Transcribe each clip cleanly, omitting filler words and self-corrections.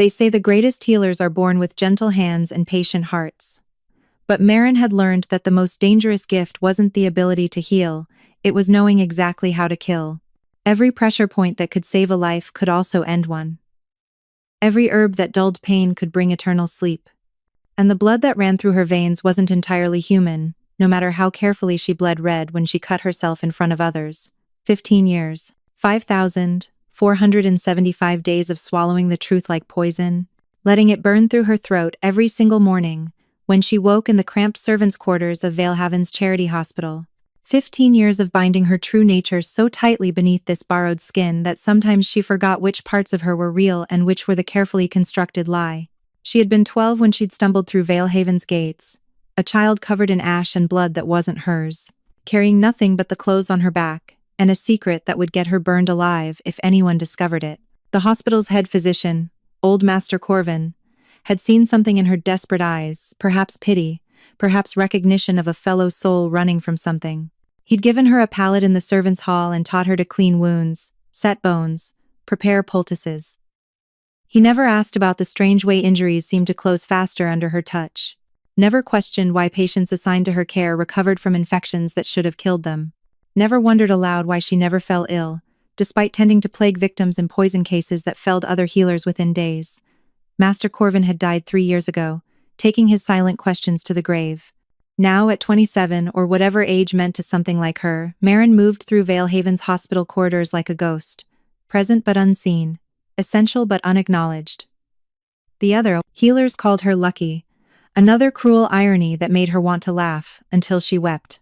They say the greatest healers are born with gentle hands and patient hearts. But Marin had learned that the most dangerous gift wasn't the ability to heal, it was knowing exactly how to kill. Every pressure point that could save a life could also end one. Every herb that dulled pain could bring eternal sleep. And the blood that ran through her veins wasn't entirely human, no matter how carefully she bled red when she cut herself in front of others. 15 years. 5,475 days of swallowing the truth like poison, letting it burn through her throat every single morning, when she woke in the cramped servants' quarters of Valehaven's charity hospital. 15 years of binding her true nature so tightly beneath this borrowed skin that sometimes she forgot which parts of her were real and which were the carefully constructed lie. She had been 12 when she'd stumbled through Valehaven's gates, a child covered in ash and blood that wasn't hers, carrying nothing but the clothes on her back, and a secret that would get her burned alive if anyone discovered it. The hospital's head physician, old Master Corvin, had seen something in her desperate eyes, perhaps pity, perhaps recognition of a fellow soul running from something. He'd given her a pallet in the servants' hall and taught her to clean wounds, set bones, prepare poultices. He never asked about the strange way injuries seemed to close faster under her touch, never questioned why patients assigned to her care recovered from infections that should have killed them, never wondered aloud why she never fell ill, despite tending to plague victims in poison cases that felled other healers within days. Master Corvin had died 3 years ago, taking his silent questions to the grave. Now, at 27 or whatever age meant to something like her, Marin moved through Valehaven's hospital corridors like a ghost, present but unseen, essential but unacknowledged. The other healers called her lucky, another cruel irony that made her want to laugh until she wept.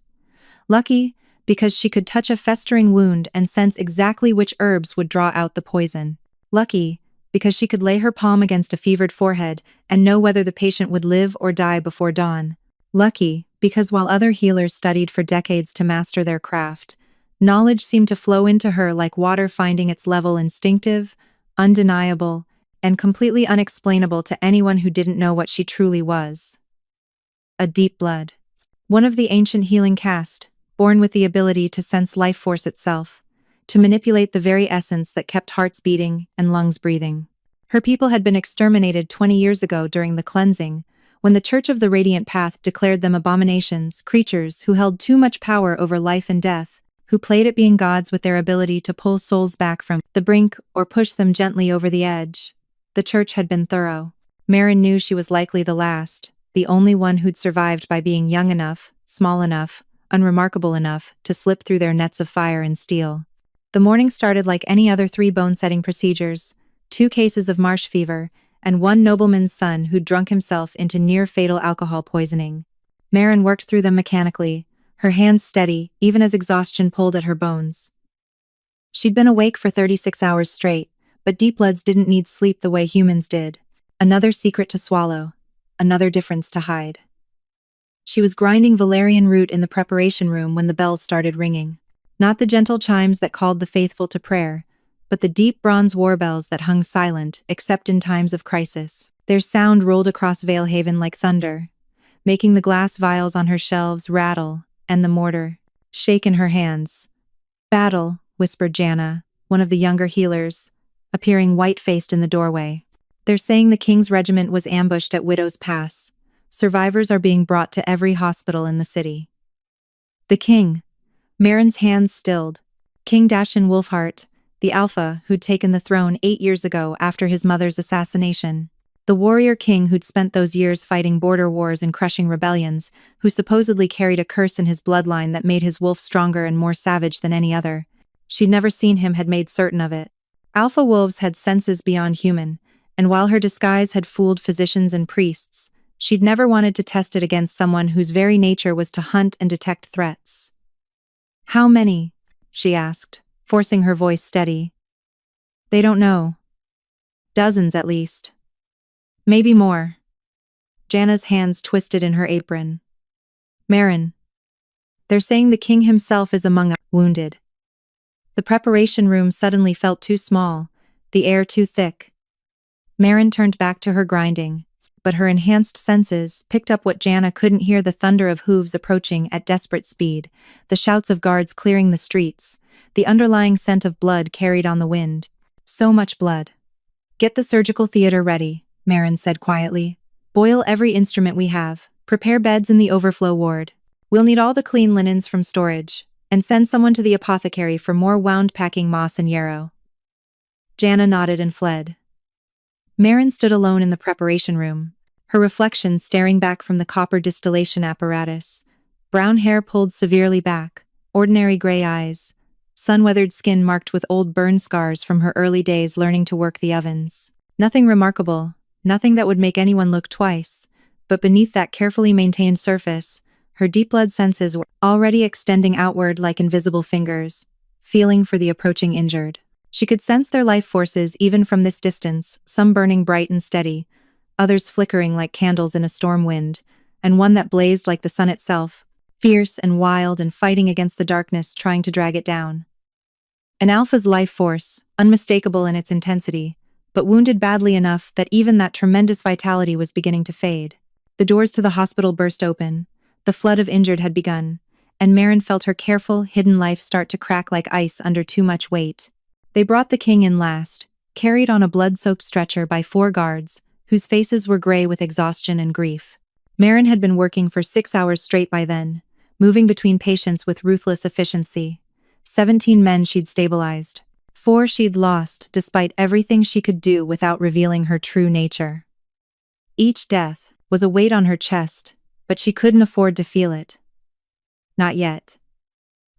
Lucky, because she could touch a festering wound and sense exactly which herbs would draw out the poison. Lucky, because she could lay her palm against a fevered forehead and know whether the patient would live or die before dawn. Lucky, because while other healers studied for decades to master their craft, knowledge seemed to flow into her like water finding its level, instinctive, undeniable, and completely unexplainable to anyone who didn't know what she truly was. A deep blood. One of the ancient healing caste, born with the ability to sense life force itself, to manipulate the very essence that kept hearts beating and lungs breathing. Her people had been exterminated 20 years ago during the cleansing, when the Church of the Radiant Path declared them abominations, creatures who held too much power over life and death, who played at being gods with their ability to pull souls back from the brink or push them gently over the edge. The Church had been thorough. Marin knew she was likely the last, the only one who'd survived by being young enough, small enough, unremarkable enough to slip through their nets of fire and steel. The morning started like any other 3 bone-setting procedures, 2 cases of marsh fever, and 1 nobleman's son who'd drunk himself into near-fatal alcohol poisoning. Marin worked through them mechanically, her hands steady, even as exhaustion pulled at her bones. She'd been awake for 36 hours straight, but deep-bloods didn't need sleep the way humans did. Another secret to swallow, another difference to hide. She was grinding valerian root in the preparation room when the bells started ringing. Not the gentle chimes that called the faithful to prayer, but the deep bronze war bells that hung silent except in times of crisis. Their sound rolled across Valehaven like thunder, making the glass vials on her shelves rattle and the mortar shake in her hands. "Battle," whispered Jana, one of the younger healers, appearing white-faced in the doorway. "They're saying the king's regiment was ambushed at Widow's Pass. Survivors are being brought to every hospital in the city." The king. Marin's hands stilled. King Dashin Wolfheart, the Alpha who'd taken the throne 8 years ago after his mother's assassination. The warrior king who'd spent those years fighting border wars and crushing rebellions, who supposedly carried a curse in his bloodline that made his wolf stronger and more savage than any other. She'd never seen him, had made certain of it. Alpha wolves had senses beyond human, and while her disguise had fooled physicians and priests, she'd never wanted to test it against someone whose very nature was to hunt and detect threats. "How many?" she asked, forcing her voice steady. "They don't know. Dozens at least. Maybe more." Jana's hands twisted in her apron. "Marin. They're saying the king himself is among us, wounded." The preparation room suddenly felt too small, the air too thick. Marin turned back to her grinding, but her enhanced senses picked up what Jana couldn't hear: the thunder of hooves approaching at desperate speed, the shouts of guards clearing the streets, the underlying scent of blood carried on the wind. So much blood. Get the surgical theater ready, Marin said quietly. Boil every instrument we have. Prepare beds in the overflow ward. We'll need all the clean linens from storage. And send someone to the apothecary for more wound packing moss and yarrow. Jana nodded and fled. Marin stood alone in the preparation room, her reflection staring back from the copper distillation apparatus. Brown hair pulled severely back, ordinary gray eyes, sun-weathered skin marked with old burn scars from her early days learning to work the ovens. Nothing remarkable, nothing that would make anyone look twice, but beneath that carefully maintained surface, her deep blood senses were already extending outward like invisible fingers, feeling for the approaching injured. She could sense their life forces even from this distance, some burning bright and steady, others flickering like candles in a storm wind, and one that blazed like the sun itself, fierce and wild and fighting against the darkness trying to drag it down. An alpha's life force, unmistakable in its intensity, but wounded badly enough that even that tremendous vitality was beginning to fade. The doors to the hospital burst open, the flood of injured had begun, and Marin felt her careful, hidden life start to crack like ice under too much weight. They brought the king in last, carried on a blood-soaked stretcher by 4 guards, whose faces were gray with exhaustion and grief. Marin had been working for 6 hours straight by then, moving between patients with ruthless efficiency. 17 men she'd stabilized. 4 she'd lost, despite everything she could do without revealing her true nature. Each death was a weight on her chest, but she couldn't afford to feel it. Not yet.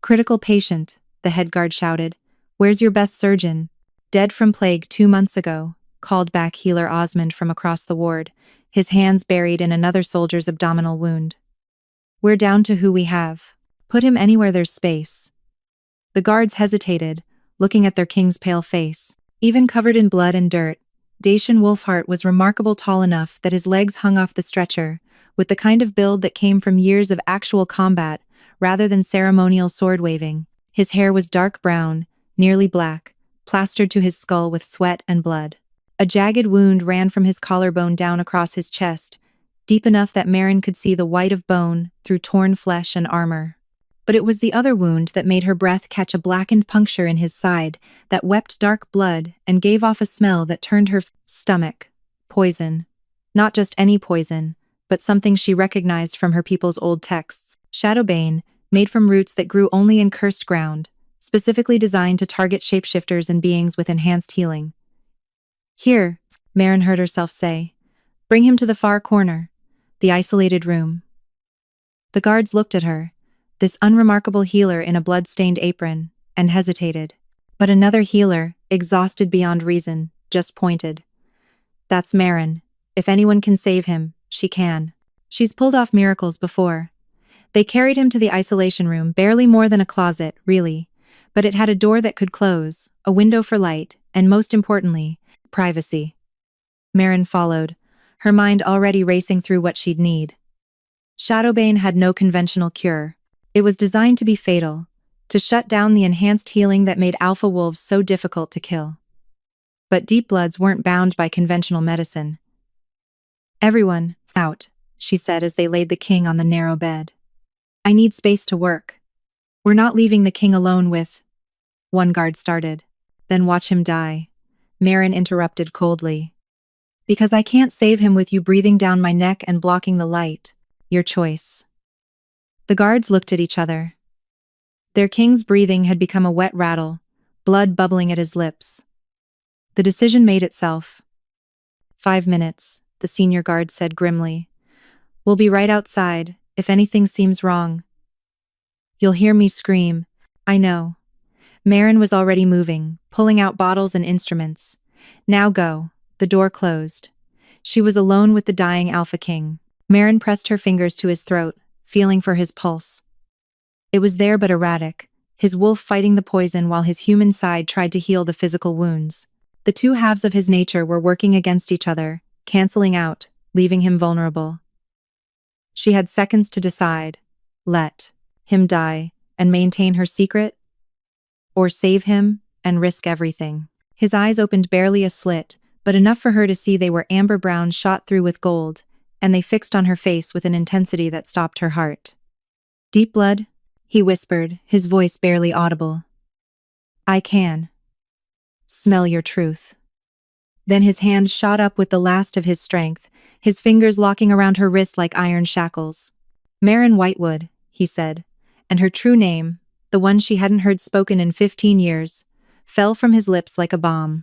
Critical patient, the head guard shouted. Where's your best surgeon? Dead from plague 2 months ago, called back healer Osmond from across the ward, his hands buried in another soldier's abdominal wound. We're down to who we have. Put him anywhere there's space. The guards hesitated, looking at their king's pale face. Even covered in blood and dirt, Dacian Wolfheart was remarkable tall enough that his legs hung off the stretcher, with the kind of build that came from years of actual combat rather than ceremonial sword-waving. His hair was dark brown, nearly black, plastered to his skull with sweat and blood. A jagged wound ran from his collarbone down across his chest, deep enough that Marin could see the white of bone through torn flesh and armor. But it was the other wound that made her breath catch a blackened puncture in his side that wept dark blood and gave off a smell that turned her stomach. Poison. Not just any poison, but something she recognized from her people's old texts. Shadowbane, made from roots that grew only in cursed ground, specifically designed to target shapeshifters and beings with enhanced healing. Here, Marin heard herself say. Bring him to the far corner, the isolated room. The guards looked at her, this unremarkable healer in a blood-stained apron, and hesitated. But another healer, exhausted beyond reason, just pointed. That's Marin. If anyone can save him, she can. She's pulled off miracles before. They carried him to the isolation room, barely more than a closet, really. But it had a door that could close, a window for light, and most importantly, privacy. Marin followed, her mind already racing through what she'd need. Shadowbane had no conventional cure. It was designed to be fatal, to shut down the enhanced healing that made alpha wolves so difficult to kill. But Deep Bloods weren't bound by conventional medicine. Everyone, out, she said as they laid the king on the narrow bed. I need space to work. We're not leaving the king alone with... One guard started. Then watch him die. Marin interrupted coldly. Because I can't save him with you breathing down my neck and blocking the light. Your choice. The guards looked at each other. Their king's breathing had become a wet rattle, blood bubbling at his lips. The decision made itself. 5 minutes, the senior guard said grimly. We'll be right outside, if anything seems wrong. You'll hear me scream. I know. Marin was already moving, pulling out bottles and instruments. Now go. The door closed. She was alone with the dying Alpha King. Marin pressed her fingers to his throat, feeling for his pulse. It was there but erratic, his wolf fighting the poison while his human side tried to heal the physical wounds. The two halves of his nature were working against each other, canceling out, leaving him vulnerable. She had seconds to decide. Let him die and maintain her secret, or save him and risk everything. His eyes opened barely a slit, but enough for her to see they were amber brown shot through with gold, and they fixed on her face with an intensity that stopped her heart. Deep Blood, he whispered, his voice barely audible. I can smell your truth. Then his hand shot up with the last of his strength, his fingers locking around her wrist like iron shackles. Marin Whitewood, he said, and her true name, the one she hadn't heard spoken in 15 years, fell from his lips like a bomb.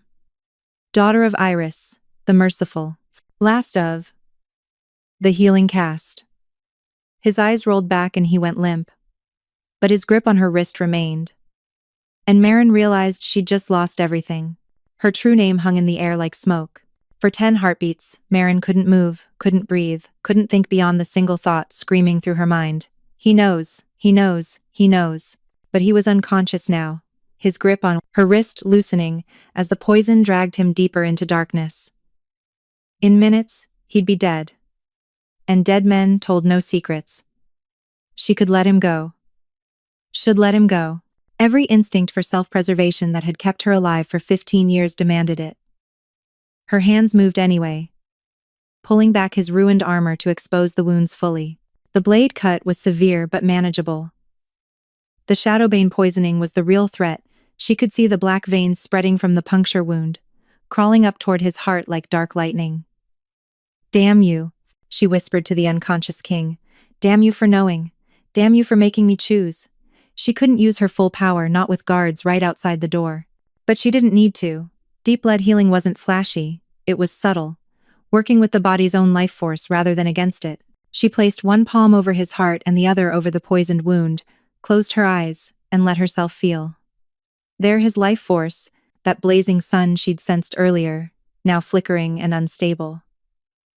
Daughter of Iris, the merciful. Last of the healing caste. His eyes rolled back and he went limp. But his grip on her wrist remained. And Marin realized she'd just lost everything. Her true name hung in the air like smoke. For 10 heartbeats, Marin couldn't move, couldn't breathe, couldn't think beyond the single thought screaming through her mind. He knows, he knows, he knows. But he was unconscious now, his grip on her wrist loosening as the poison dragged him deeper into darkness. In minutes, he'd be dead. And dead men told no secrets. She could let him go. Should let him go. Every instinct for self-preservation that had kept her alive for 15 years demanded it. Her hands moved anyway, pulling back his ruined armor to expose the wounds fully. The blade cut was severe but manageable. The Shadowbane poisoning was the real threat. She could see the black veins spreading from the puncture wound, crawling up toward his heart like dark lightning. "Damn you," she whispered to the unconscious king. "Damn you for knowing. Damn you for making me choose." She couldn't use her full power, not with guards right outside the door. But she didn't need to. Deep blood healing wasn't flashy, it was subtle, working with the body's own life force rather than against it. She placed one palm over his heart and the other over the poisoned wound, closed her eyes, and let herself feel. There his life force, that blazing sun she'd sensed earlier, now flickering and unstable.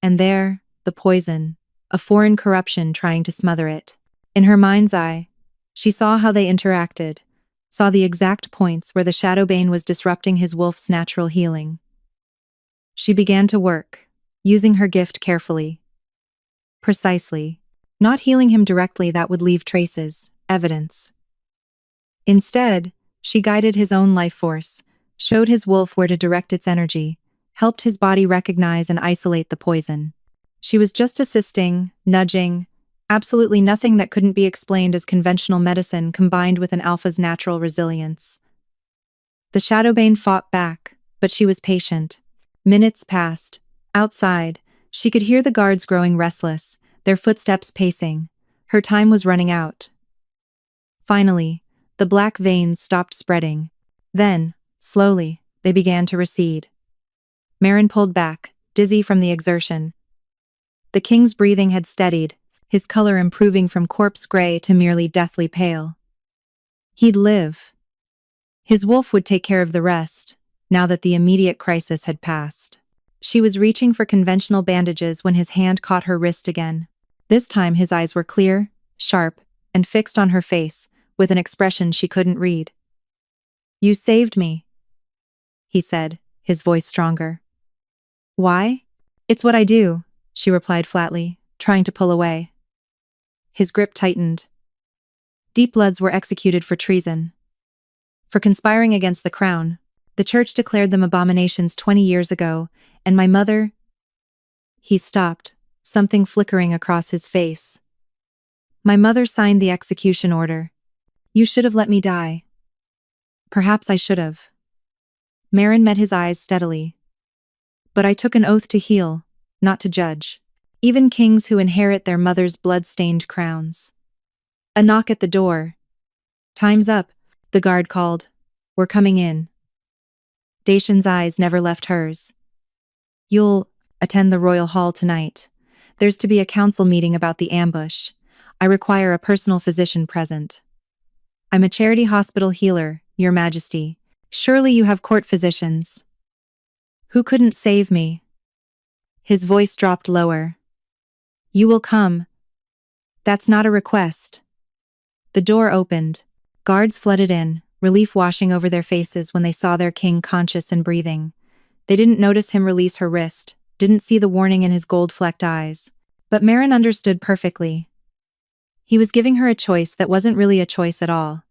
And there, the poison, a foreign corruption trying to smother it. In her mind's eye, she saw how they interacted, saw the exact points where the Shadowbane was disrupting his wolf's natural healing. She began to work, using her gift carefully. Precisely. Not healing him directly, that would leave traces, evidence. Instead, she guided his own life force, showed his wolf where to direct its energy, helped his body recognize and isolate the poison. She was just assisting, nudging, absolutely nothing that couldn't be explained as conventional medicine combined with an alpha's natural resilience. The Shadowbane fought back, but she was patient. Minutes passed. Outside, she could hear the guards growing restless, their footsteps pacing. Her time was running out. Finally, the black veins stopped spreading. Then, slowly, they began to recede. Marin pulled back, dizzy from the exertion. The king's breathing had steadied, his color improving from corpse gray to merely deathly pale. He'd live. His wolf would take care of the rest, now that the immediate crisis had passed. She was reaching for conventional bandages when his hand caught her wrist again. This time his eyes were clear, sharp, and fixed on her face, with an expression she couldn't read. "You saved me," he said, his voice stronger. "Why?" "It's what I do," she replied flatly, trying to pull away. His grip tightened. Deep Bloods were executed for treason. For conspiring against the crown. The church declared them abominations 20 years ago, and my mother... He stopped, something flickering across his face. "My mother signed the execution order. You should have let me die." "Perhaps I should have." Marin met his eyes steadily. "But I took an oath to heal, not to judge. Even kings who inherit their mother's blood-stained crowns." A knock at the door. "Time's up," the guard called. "We're coming in." Dacian's eyes never left hers. "You'll attend the royal hall tonight. There's to be a council meeting about the ambush. I require a personal physician present." "I'm a charity hospital healer, Your Majesty. Surely you have court physicians." "Who couldn't save me?" His voice dropped lower. "You will come." "That's not a request." The door opened. Guards flooded in, relief washing over their faces when they saw their king conscious and breathing. They didn't notice him release her wrist, didn't see the warning in his gold-flecked eyes. But Marin understood perfectly. He was giving her a choice that wasn't really a choice at all.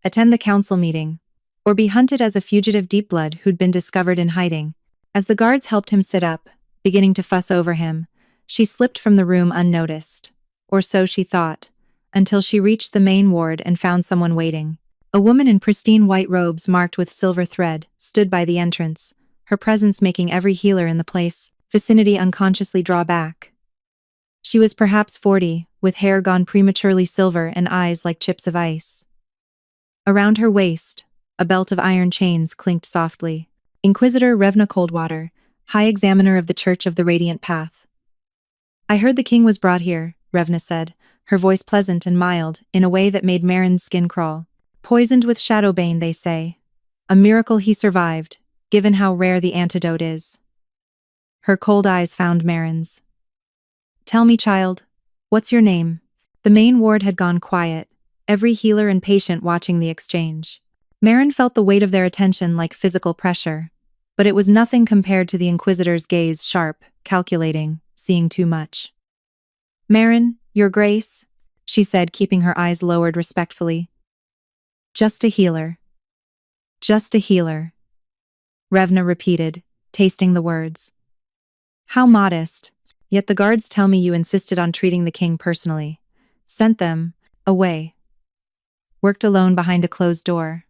Attend the council meeting, or be hunted as a fugitive deep blood who'd been discovered in hiding. As the guards helped him sit up, beginning to fuss over him, she slipped from the room unnoticed. Or so she thought, until she reached the main ward and found someone waiting. A woman in pristine white robes marked with silver thread stood by the entrance, her presence making every healer in the vicinity unconsciously draw back. She was perhaps 40, with hair gone prematurely silver and eyes like chips of ice. Around her waist, a belt of iron chains clinked softly. Inquisitor Revna Coldwater, High Examiner of the Church of the Radiant Path. I heard the king was brought here, Revna said, her voice pleasant and mild, in a way that made Marin's skin crawl. Poisoned with shadowbane, they say. A miracle he survived, given how rare the antidote is. Her cold eyes found Marin's. Tell me, child, what's your name? The main ward had gone quiet, every healer and patient watching the exchange. Marin felt the weight of their attention like physical pressure, but it was nothing compared to the Inquisitor's gaze, sharp, calculating, seeing too much. Marin, your grace, she said, keeping her eyes lowered respectfully. Just a healer. Just a healer. Revna repeated, tasting the words. How modest, yet the guards tell me you insisted on treating the king personally. Sent them away. Worked alone behind a closed door.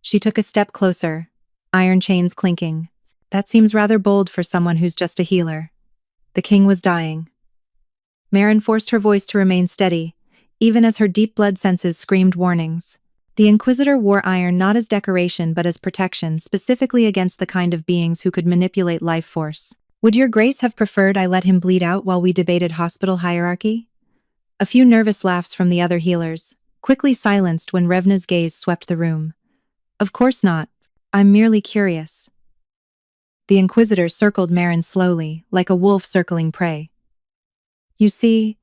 She took a step closer, iron chains clinking. That seems rather bold for someone who's just a healer. The king was dying. Marin forced her voice to remain steady, even as her deep blood senses screamed warnings. The Inquisitor wore iron not as decoration but as protection, specifically against the kind of beings who could manipulate life force. Would your grace have preferred I let him bleed out while we debated hospital hierarchy? A few nervous laughs from the other healers, quickly silenced when Revna's gaze swept the room. Of course not. I'm merely curious. The Inquisitor circled Marin slowly, like a wolf circling prey. You see,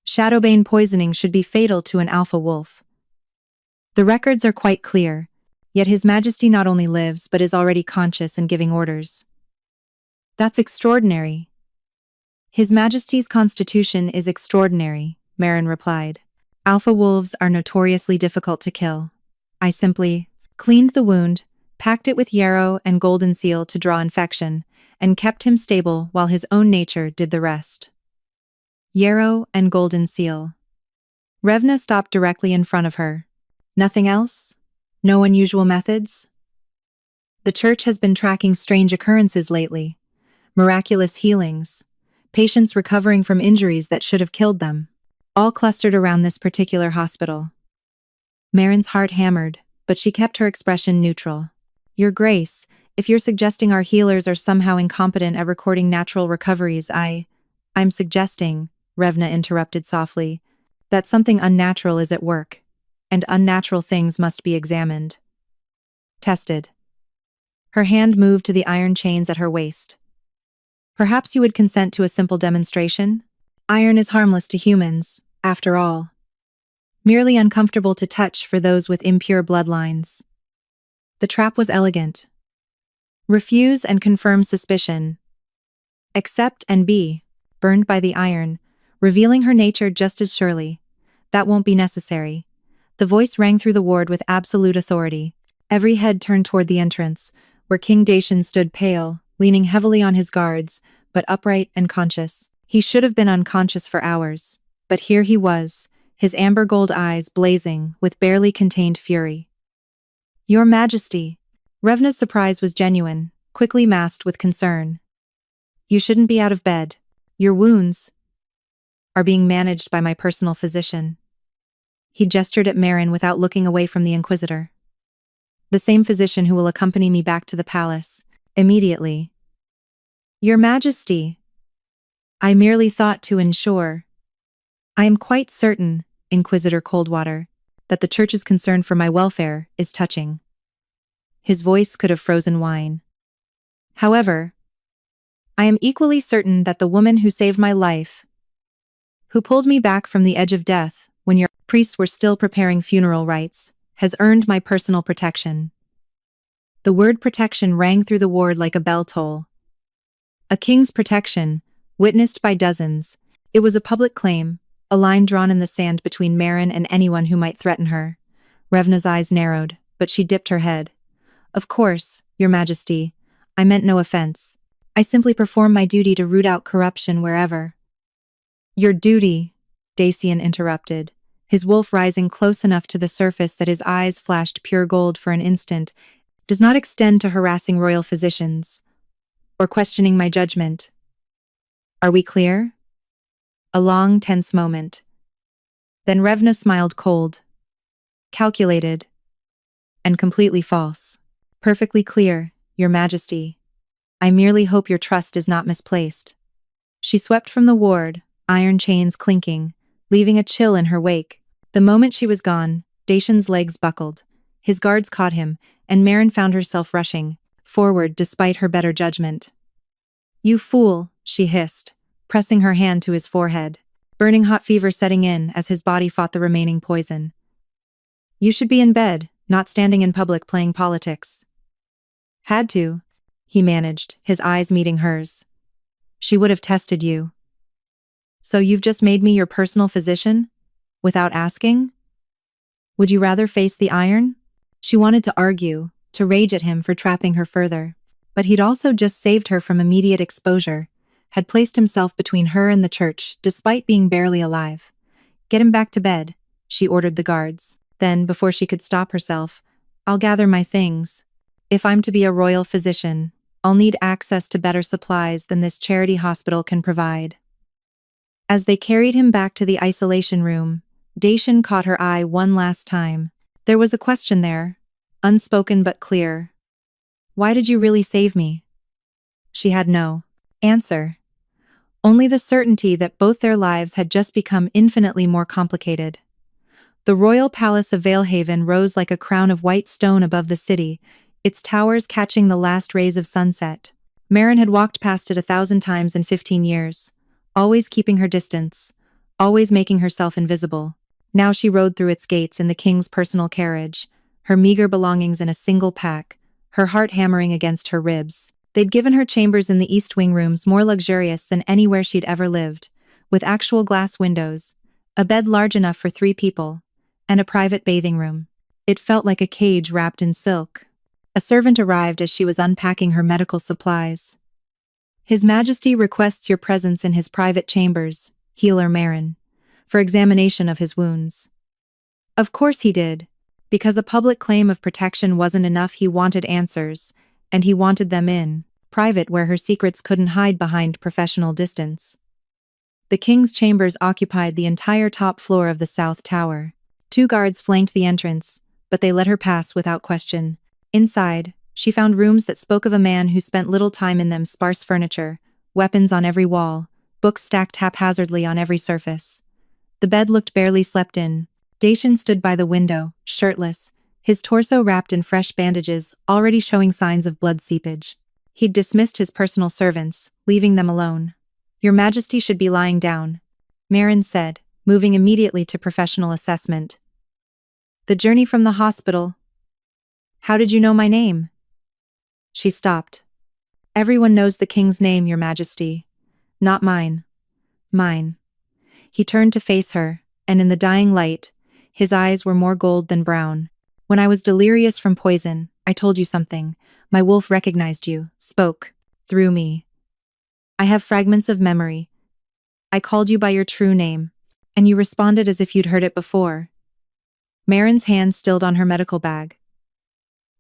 shadowbane poisoning should be fatal to an alpha wolf. The records are quite clear, yet His Majesty not only lives but is already conscious and giving orders. That's extraordinary. His Majesty's constitution is extraordinary, Marin replied. Alpha wolves are notoriously difficult to kill. I simply cleaned the wound, packed it with yarrow and golden seal to draw infection, and kept him stable while his own nature did the rest. Yarrow and golden seal. Revna stopped directly in front of her. Nothing else? No unusual methods? The church has been tracking strange occurrences lately. Miraculous healings. Patients recovering from injuries that should have killed them. All clustered around this particular hospital. Marin's heart hammered, but she kept her expression neutral. Your Grace, if you're suggesting our healers are somehow incompetent at recording natural recoveries, I'm suggesting, Revna interrupted softly, that something unnatural is at work, and unnatural things must be examined. Tested. Her hand moved to the iron chains at her waist. Perhaps you would consent to a simple demonstration? Iron is harmless to humans, after all. Merely uncomfortable to touch for those with impure bloodlines. The trap was elegant. Refuse and confirm suspicion. Accept and be burned by the iron, revealing her nature just as surely. That won't be necessary. The voice rang through the ward with absolute authority. Every head turned toward the entrance, where King Dacian stood pale, leaning heavily on his guards, but upright and conscious. He should have been unconscious for hours, but here he was, his amber gold eyes blazing with barely contained fury. Your Majesty! Revna's surprise was genuine, quickly masked with concern. You shouldn't be out of bed. Your wounds are being managed by my personal physician. He gestured at Marin without looking away from the Inquisitor. The same physician who will accompany me back to the palace, immediately. Your Majesty! I merely thought to ensure. I am quite certain, Inquisitor Coldwater, that the Church's concern for my welfare is touching. His voice could have frozen wine. However, I am equally certain that the woman who saved my life, who pulled me back from the edge of death when your priests were still preparing funeral rites, has earned my personal protection. The word protection rang through the ward like a bell toll. A king's protection, witnessed by dozens. It was a public claim, a line drawn in the sand between Marin and anyone who might threaten her. Revna's eyes narrowed, but she dipped her head. Of course, Your Majesty, I meant no offense. I simply perform my duty to root out corruption wherever. Your duty, Dacian interrupted, his wolf rising close enough to the surface that his eyes flashed pure gold for an instant. does not extend to harassing royal physicians or questioning my judgment. Are we clear? A long, tense moment. Then Revna smiled cold, calculated, and completely false. Perfectly clear, Your Majesty. I merely hope your trust is not misplaced. She swept from the ward, iron chains clinking, leaving a chill in her wake. The moment she was gone, Dacian's legs buckled. His guards caught him, and Marin found herself rushing forward despite her better judgment. You fool, she hissed, pressing her hand to his forehead, burning hot fever setting in as his body fought the remaining poison. You should be in bed, not standing in public playing politics. Had to, he managed, his eyes meeting hers. She would have tested you. So you've just made me your personal physician? Without asking? Would you rather face the iron? She wanted to argue, to rage at him for trapping her further. But he'd also just saved her from immediate exposure, had placed himself between her and the church, despite being barely alive. Get him back to bed, she ordered the guards. Then, before she could stop herself, I'll gather my things. If I'm to be a royal physician, I'll need access to better supplies than this charity hospital can provide. As they carried him back to the isolation room, Dacian caught her eye one last time. There was a question there, unspoken but clear. Why did you really save me? She had no answer. Only the certainty that both their lives had just become infinitely more complicated. The royal palace of Valehaven rose like a crown of white stone above the city, its towers catching the last rays of sunset. Marin had walked past it 1,000 times in 15 years, always keeping her distance, always making herself invisible. Now she rode through its gates in the king's personal carriage, her meager belongings in a single pack, her heart hammering against her ribs. They'd given her chambers in the East Wing rooms more luxurious than anywhere she'd ever lived, with actual glass windows, a bed large enough for 3 people, and a private bathing room. It felt like a cage wrapped in silk. A servant arrived as she was unpacking her medical supplies. His Majesty requests your presence in his private chambers, Healer Marin, for examination of his wounds. Of course he did. Because a public claim of protection wasn't enough, he wanted answers, and he wanted them in private where her secrets couldn't hide behind professional distance. The king's chambers occupied the entire top floor of the South Tower. 2 guards flanked the entrance, but they let her pass without question. Inside, she found rooms that spoke of a man who spent little time in them: sparse furniture, weapons on every wall, books stacked haphazardly on every surface. The bed looked barely slept in. Dacian stood by the window, shirtless, his torso wrapped in fresh bandages, already showing signs of blood seepage. He'd dismissed his personal servants, leaving them alone. Your Majesty should be lying down, Marin said, moving immediately to professional assessment. The journey from the hospital. How did you know my name? She stopped. Everyone knows the king's name, Your Majesty. Not mine. Mine. He turned to face her, and in the dying light, his eyes were more gold than brown. When I was delirious from poison, I told you something. My wolf recognized you, spoke, through me. I have fragments of memory. I called you by your true name, and you responded as if you'd heard it before. Marin's hand stilled on her medical bag.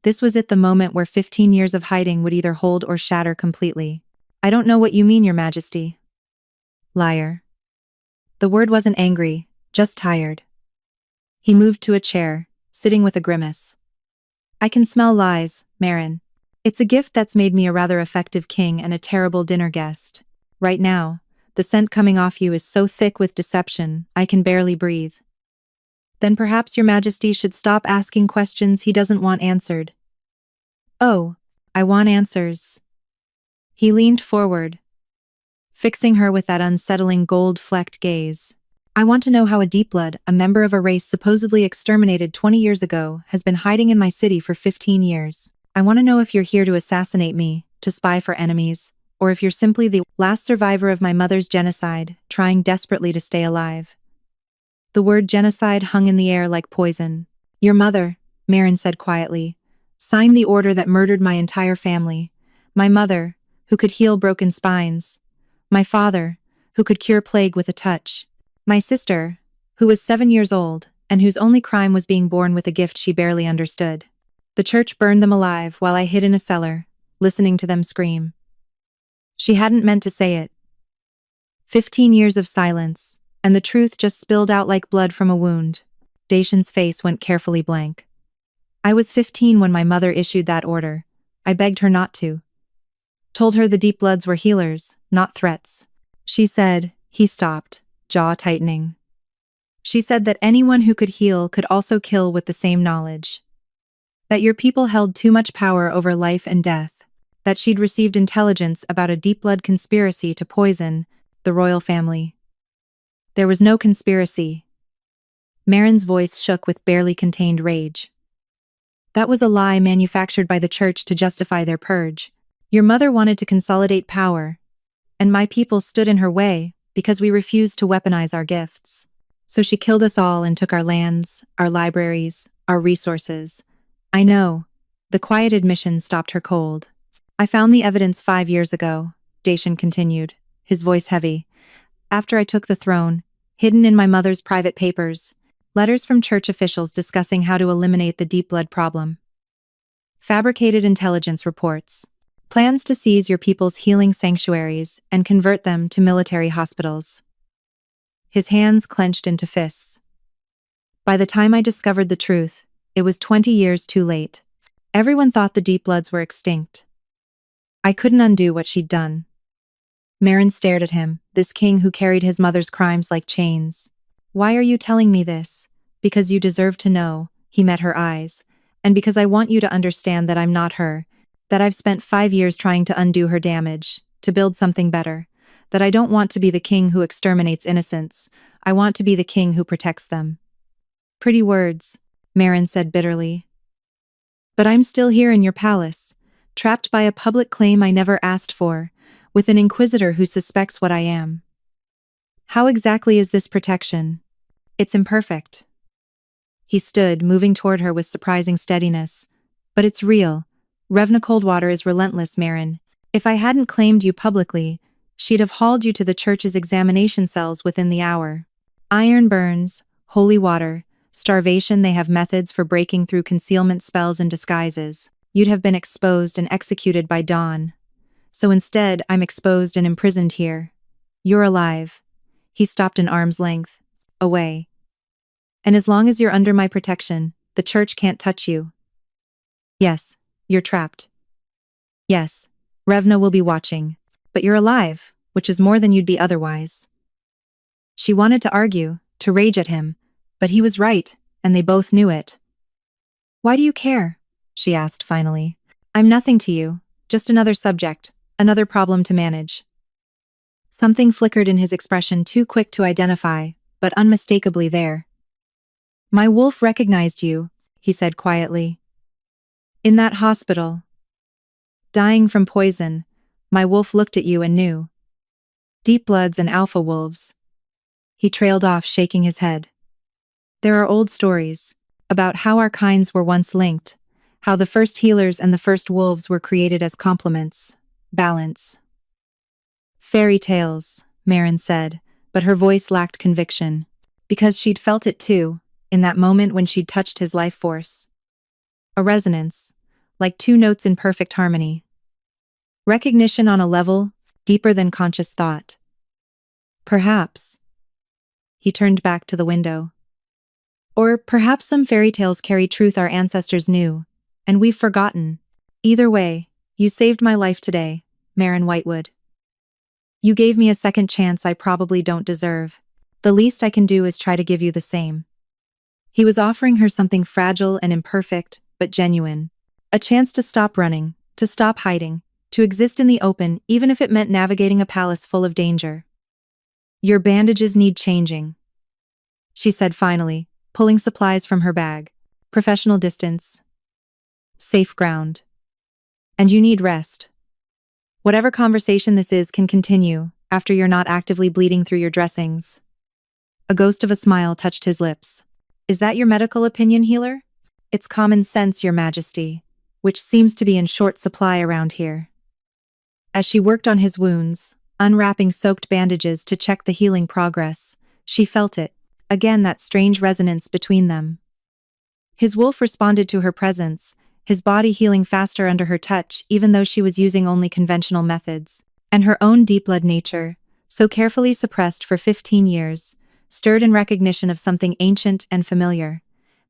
This was it, the moment where 15 years of hiding would either hold or shatter completely. I don't know what you mean, Your Majesty. Liar. The word wasn't angry, just tired. He moved to a chair, sitting with a grimace. I can smell lies, Marin. It's a gift that's made me a rather effective king and a terrible dinner guest. Right now, the scent coming off you is so thick with deception, I can barely breathe. Then perhaps Your Majesty should stop asking questions he doesn't want answered. Oh, I want answers. He leaned forward, fixing her with that unsettling gold-flecked gaze. I want to know how a Deepblood, a member of a race supposedly exterminated 20 years ago, has been hiding in my city for 15 years. I want to know if you're here to assassinate me, to spy for enemies, or if you're simply the last survivor of my mother's genocide, trying desperately to stay alive. The word genocide hung in the air like poison. Your mother, Marin said quietly, signed the order that murdered my entire family. My mother, who could heal broken spines. My father, who could cure plague with a touch. My sister, who was 7 years old, and whose only crime was being born with a gift she barely understood. The church burned them alive while I hid in a cellar, listening to them scream. She hadn't meant to say it. 15 years of silence, and the truth just spilled out like blood from a wound. Dacian's face went carefully blank. I was 15 when my mother issued that order. I begged her not to. Told her the Deep Bloods were healers, not threats. She said, he stopped, jaw tightening. She said that anyone who could heal could also kill with the same knowledge. That your people held too much power over life and death. That she'd received intelligence about a Deep Blood conspiracy to poison the royal family. There was no conspiracy. Marin's voice shook with barely contained rage. That was a lie manufactured by the church to justify their purge. Your mother wanted to consolidate power, and my people stood in her way because we refused to weaponize our gifts. So she killed us all and took our lands, our libraries, our resources. I know. The quiet admission stopped her cold. I found the evidence 5 years ago, Dacian continued, his voice heavy. After I took the throne, hidden in my mother's private papers, letters from church officials discussing how to eliminate the Deep Blood problem. Fabricated intelligence reports. Plans to seize your people's healing sanctuaries and convert them to military hospitals. His hands clenched into fists. By the time I discovered the truth, it was 20 years too late. Everyone thought the Deep Bloods were extinct. I couldn't undo what she'd done. Marin stared at him, this king who carried his mother's crimes like chains. Why are you telling me this? Because you deserve to know, he met her eyes, and because I want you to understand that I'm not her, that I've spent 5 years trying to undo her damage, to build something better, that I don't want to be the king who exterminates innocents, I want to be the king who protects them. Pretty words, Marin said bitterly. But I'm still here in your palace, trapped by a public claim I never asked for, with an inquisitor who suspects what I am. How exactly is this protection? It's imperfect. He stood, moving toward her with surprising steadiness. But it's real. Revna Coldwater is relentless, Marin. If I hadn't claimed you publicly, she'd have hauled you to the church's examination cells within the hour. Iron burns, holy water, starvation. They have methods for breaking through concealment spells and disguises. You'd have been exposed and executed by dawn. So instead, I'm exposed and imprisoned here. You're alive. He stopped an arm's length away. And as long as you're under my protection, the church can't touch you. Yes, you're trapped. Yes, Revna will be watching. But you're alive, which is more than you'd be otherwise. She wanted to argue, to rage at him, but he was right, and they both knew it. Why do you care? She asked finally. I'm nothing to you, just another subject, another problem to manage. Something flickered in his expression, too quick to identify, but unmistakably there. My wolf recognized you, he said quietly. In that hospital. Dying from poison, my wolf looked at you and knew. Deep Bloods and alpha wolves. He trailed off, shaking his head. There are old stories about how our kinds were once linked, how the first healers and the first wolves were created as complements, balance. Fairy tales, Marin said, but her voice lacked conviction, because she'd felt it too, in that moment when she'd touched his life force. A resonance, like two notes in perfect harmony. Recognition on a level deeper than conscious thought. Perhaps. He turned back to the window. Or perhaps some fairy tales carry truth our ancestors knew, and we've forgotten. Either way, you saved my life today, Marin Whitewood. You gave me a second chance I probably don't deserve. The least I can do is try to give you the same. He was offering her something fragile and imperfect, but genuine. A chance to stop running, to stop hiding, to exist in the open even if it meant navigating a palace full of danger. Your bandages need changing, she said finally, pulling supplies from her bag. Professional distance. Safe ground. And you need rest. Whatever conversation this is can continue after you're not actively bleeding through your dressings. A ghost of a smile touched his lips. Is that your medical opinion, healer? It's common sense, Your Majesty, which seems to be in short supply around here. As she worked on his wounds, unwrapping soaked bandages to check the healing progress, she felt it, again that strange resonance between them. His wolf responded to her presence, his body healing faster under her touch even though she was using only conventional methods. And her own deep-blood nature, so carefully suppressed for 15 years, stirred in recognition of something ancient and familiar.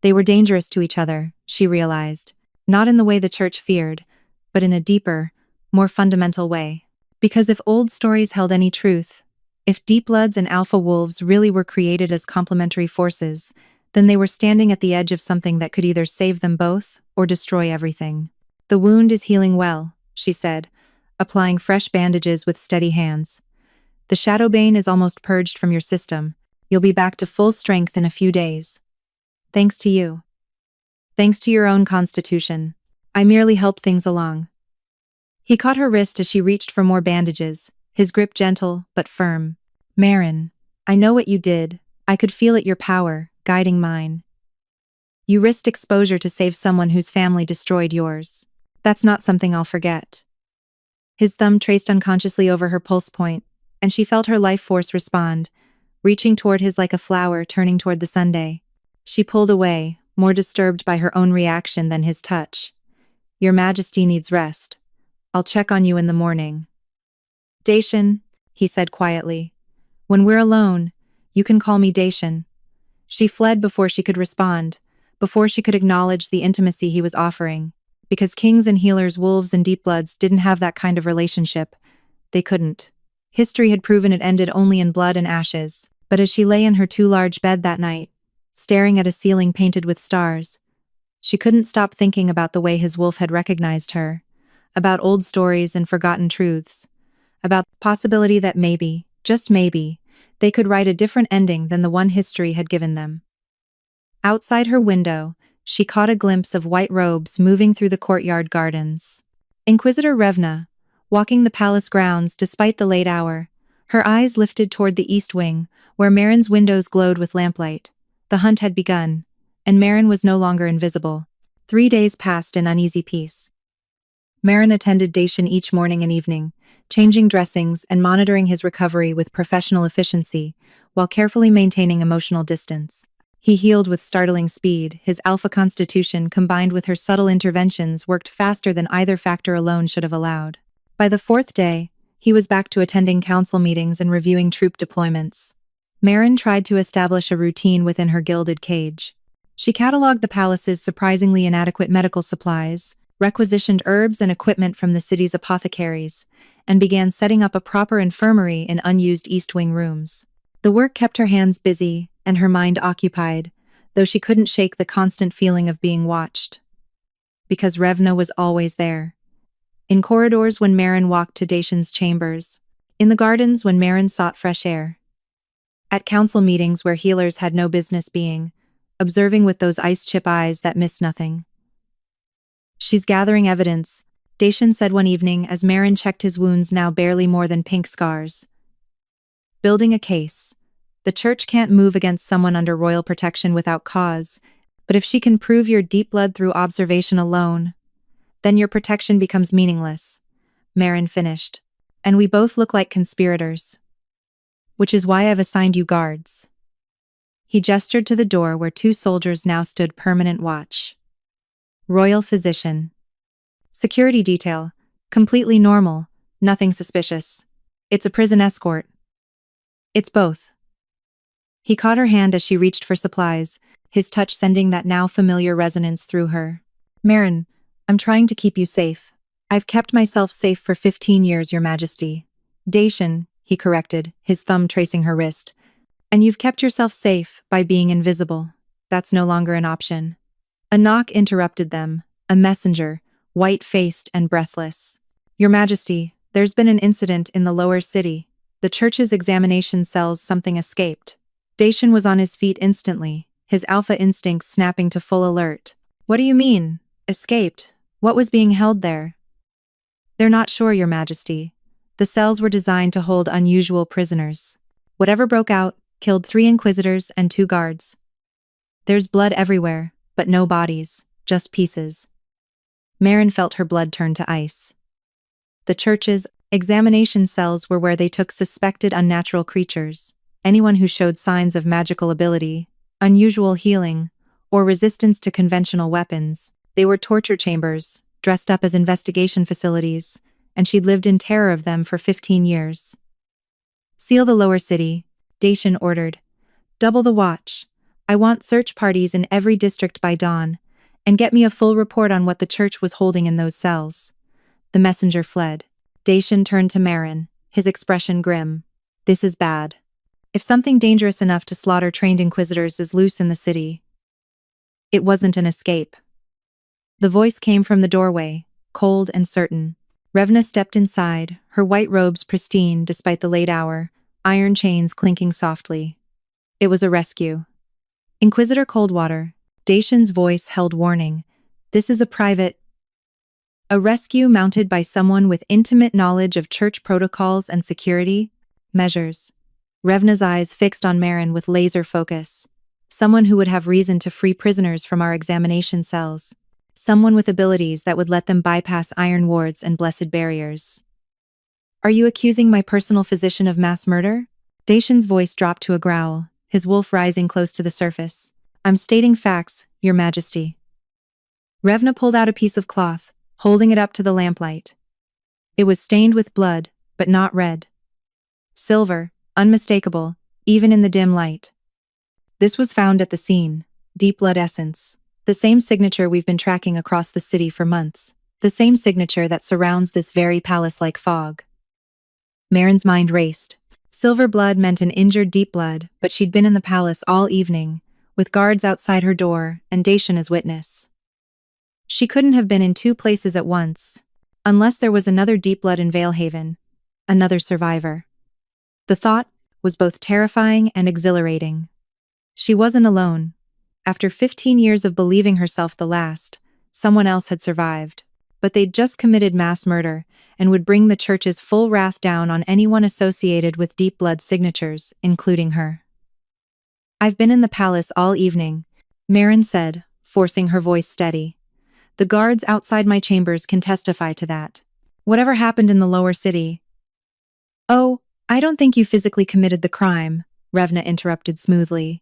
They were dangerous to each other, she realized, not in the way the church feared, but in a deeper, more fundamental way. Because if old stories held any truth, if deep bloods and alpha wolves really were created as complementary forces, then they were standing at the edge of something that could either save them both or destroy everything. The wound is healing well, she said, applying fresh bandages with steady hands. The shadow bane is almost purged from your system. You'll be back to full strength in a few days. Thanks to you. Thanks to your own constitution. I merely helped things along. He caught her wrist as she reached for more bandages, his grip gentle but firm. Marin, I know what you did. I could feel it, your power, guiding mine. You risked exposure to save someone whose family destroyed yours. That's not something I'll forget. His thumb traced unconsciously over her pulse point, and she felt her life force respond, reaching toward his like a flower turning toward the sundae. She pulled away, more disturbed by her own reaction than his touch. Your Majesty needs rest. I'll check on you in the morning. Dacian, he said quietly. When we're alone, you can call me Dacian. She fled before she could respond, before she could acknowledge the intimacy he was offering. Because kings and healers, wolves and deep bloods didn't have that kind of relationship. They couldn't. History had proven it ended only in blood and ashes. But as she lay in her too large bed that night, staring at a ceiling painted with stars, she couldn't stop thinking about the way his wolf had recognized her, about old stories and forgotten truths, about the possibility that maybe, just maybe, they could write a different ending than the one history had given them. Outside her window, she caught a glimpse of white robes moving through the courtyard gardens. Inquisitor Revna, walking the palace grounds despite the late hour, her eyes lifted toward the east wing, where Marin's windows glowed with lamplight. The hunt had begun, and Marin was no longer invisible. 3 days passed in uneasy peace. Marin attended Dacian each morning and evening, changing dressings and monitoring his recovery with professional efficiency, while carefully maintaining emotional distance. He healed with startling speed. His alpha constitution combined with her subtle interventions worked faster than either factor alone should have allowed. By the 4th day, he was back to attending council meetings and reviewing troop deployments. Marin tried to establish a routine within her gilded cage. She cataloged the palace's surprisingly inadequate medical supplies, requisitioned herbs and equipment from the city's apothecaries, and began setting up a proper infirmary in unused East Wing rooms. The work kept her hands busy and her mind occupied, though she couldn't shake the constant feeling of being watched. Because Revna was always there. In corridors when Marin walked to Dacian's chambers, in the gardens when Marin sought fresh air, at council meetings where healers had no business being, observing with those ice chip eyes that missed nothing. She's gathering evidence, Dacian said one evening as Marin checked his wounds, now barely more than pink scars. Building a case. The church can't move against someone under royal protection without cause, but if she can prove your deep blood through observation alone, then your protection becomes meaningless, Marin finished. And we both look like conspirators. Which is why I've assigned you guards. He gestured to the door where 2 soldiers now stood permanent watch. Royal physician. Security detail. Completely normal, nothing suspicious. It's a prison escort. It's both. He caught her hand as she reached for supplies, his touch sending that now familiar resonance through her. Marin, I'm trying to keep you safe. I've kept myself safe for 15 years, Your Majesty. Dacian, he corrected, his thumb tracing her wrist. And you've kept yourself safe by being invisible. That's no longer an option. A knock interrupted them, a messenger, white-faced and breathless. Your Majesty, there's been an incident in the lower city. The church's examination cells, something escaped. Dacian was on his feet instantly, his alpha instincts snapping to full alert. What do you mean? Escaped? What was being held there? They're not sure, Your Majesty. The cells were designed to hold unusual prisoners. Whatever broke out killed 3 inquisitors and 2 guards. There's blood everywhere, but no bodies, just pieces. Marin felt her blood turn to ice. The church's examination cells were where they took suspected unnatural creatures, anyone who showed signs of magical ability, unusual healing, or resistance to conventional weapons. They were torture chambers, dressed up as investigation facilities, and she'd lived in terror of them for 15 years. Seal the lower city, Dacian ordered. Double the watch. I want search parties in every district by dawn, and get me a full report on what the church was holding in those cells. The messenger fled. Dacian turned to Marin, his expression grim. This is bad. If something dangerous enough to slaughter trained inquisitors is loose in the city, it wasn't an escape. The voice came from the doorway, cold and certain. Revna stepped inside, her white robes pristine despite the late hour, iron chains clinking softly. It was a rescue. Inquisitor Coldwater, Dacian's voice held warning. This is a rescue mounted by someone with intimate knowledge of church protocols and security measures. Revna's eyes fixed on Marin with laser focus. Someone who would have reason to free prisoners from our examination cells. Someone with abilities that would let them bypass iron wards and blessed barriers. Are you accusing my personal physician of mass murder? Dacian's voice dropped to a growl, his wolf rising close to the surface. I'm stating facts, Your Majesty. Revna pulled out a piece of cloth, holding it up to the lamplight. It was stained with blood, but not red. Silver, unmistakable, even in the dim light. This was found at the scene, deep blood essence. The same signature we've been tracking across the city for months. The same signature that surrounds this very palace like fog. Marin's mind raced. Silver blood meant an injured deep blood, but she'd been in the palace all evening, with guards outside her door and Dacian as witness. She couldn't have been in two places at once, unless there was another deep blood in Valehaven, another survivor. The thought was both terrifying and exhilarating. She wasn't alone. After 15 years of believing herself the last, someone else had survived. But they'd just committed mass murder and would bring the church's full wrath down on anyone associated with deep blood signatures, including her. I've been in the palace all evening, Marin said, forcing her voice steady. The guards outside my chambers can testify to that. Whatever happened in the lower city. Oh, I don't think you physically committed the crime, Revna interrupted smoothly.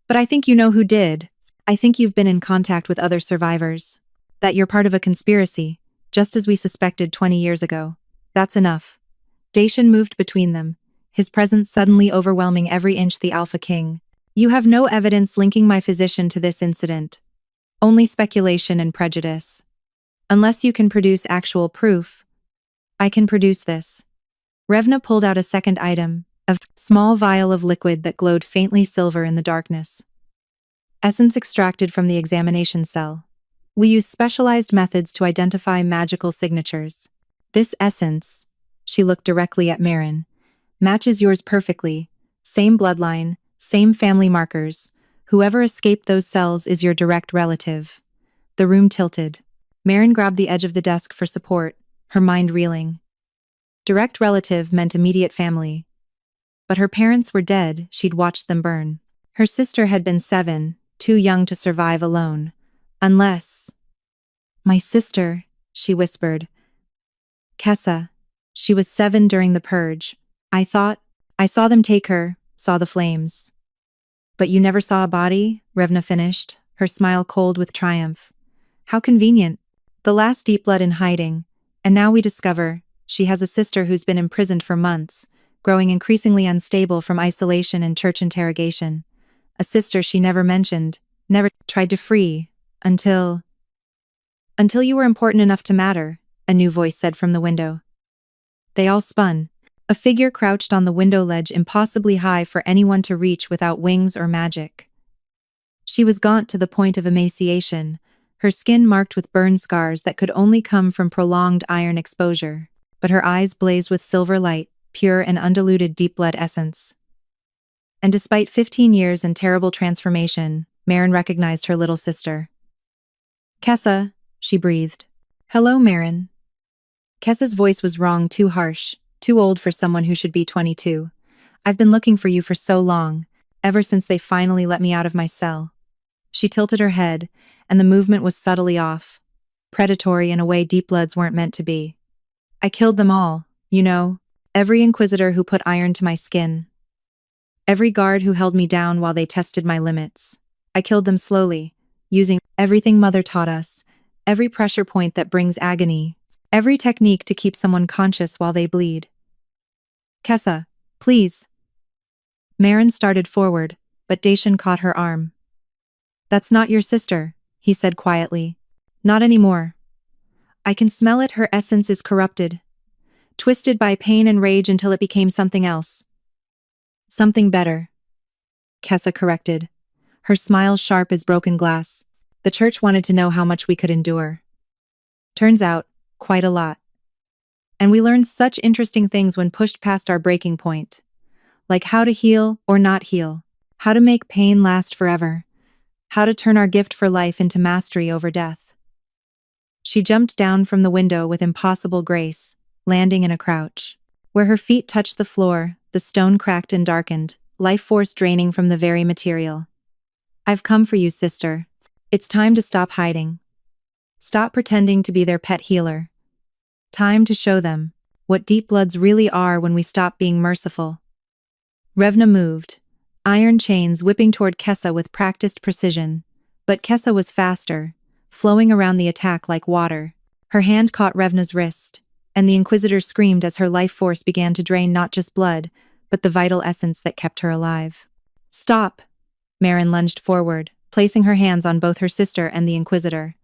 But I think you know who did. I think you've been in contact with other survivors. That you're part of a conspiracy, just as we suspected 20 years ago. That's enough. Dacian moved between them, his presence suddenly overwhelming every inch the Alpha King. You have no evidence linking my physician to this incident. Only speculation and prejudice. Unless you can produce actual proof, I can produce this. Revna pulled out a second item, a small vial of liquid that glowed faintly silver in the darkness. Essence extracted from the examination cell. We use specialized methods to identify magical signatures. This essence, she looked directly at Marin, matches yours perfectly. Same bloodline, same family markers. Whoever escaped those cells is your direct relative. The room tilted. Marin grabbed the edge of the desk for support, her mind reeling. Direct relative meant immediate family. But her parents were dead, she'd watched them burn. Her sister had been 7, too young to survive alone. Unless... My sister, she whispered. Kessa. She was 7 during the purge. I saw them take her, saw the flames. But you never saw a body? Revna finished, her smile cold with triumph. How convenient. The last deep blood in hiding. And now we discover, she has a sister who's been imprisoned for months, growing increasingly unstable from isolation and church interrogation. A sister she never mentioned, never tried to free, until you were important enough to matter, a new voice said from the window. They all spun. A figure crouched on the window ledge impossibly high for anyone to reach without wings or magic. She was gaunt to the point of emaciation, her skin marked with burn scars that could only come from prolonged iron exposure, but her eyes blazed with silver light, pure and undiluted deep blood essence. And despite 15 years and terrible transformation, Marin recognized her little sister. Kessa, she breathed. Hello, Marin. Kessa's voice was wrong, too harsh, too old for someone who should be 22. I've been looking for you for so long, ever since they finally let me out of my cell. She tilted her head, and the movement was subtly off, predatory in a way deep bloods weren't meant to be. I killed them all, you know, every inquisitor who put iron to my skin. Every guard who held me down while they tested my limits. I killed them slowly, using everything Mother taught us, every pressure point that brings agony, every technique to keep someone conscious while they bleed. Kessa, please. Marin started forward, but Dacian caught her arm. That's not your sister, he said quietly. Not anymore. I can smell it, her essence is corrupted, twisted by pain and rage until it became something else. Something better. Kessa corrected, her smile sharp as broken glass. The church wanted to know how much we could endure. Turns out, quite a lot. And we learned such interesting things when pushed past our breaking point. Like how to heal or not heal, how to make pain last forever, how to turn our gift for life into mastery over death. She jumped down from the window with impossible grace, landing in a crouch. Where her feet touched the floor, the stone cracked and darkened, life force draining from the very material. I've come for you, sister. It's time to stop hiding. Stop pretending to be their pet healer. Time to show them what deep bloods really are when we stop being merciful. Revna moved, iron chains whipping toward Kessa with practiced precision. But Kessa was faster, flowing around the attack like water. Her hand caught Revna's wrist, and the Inquisitor screamed as her life force began to drain not just blood, but the vital essence that kept her alive. Stop! Marin lunged forward, placing her hands on both her sister and the Inquisitor.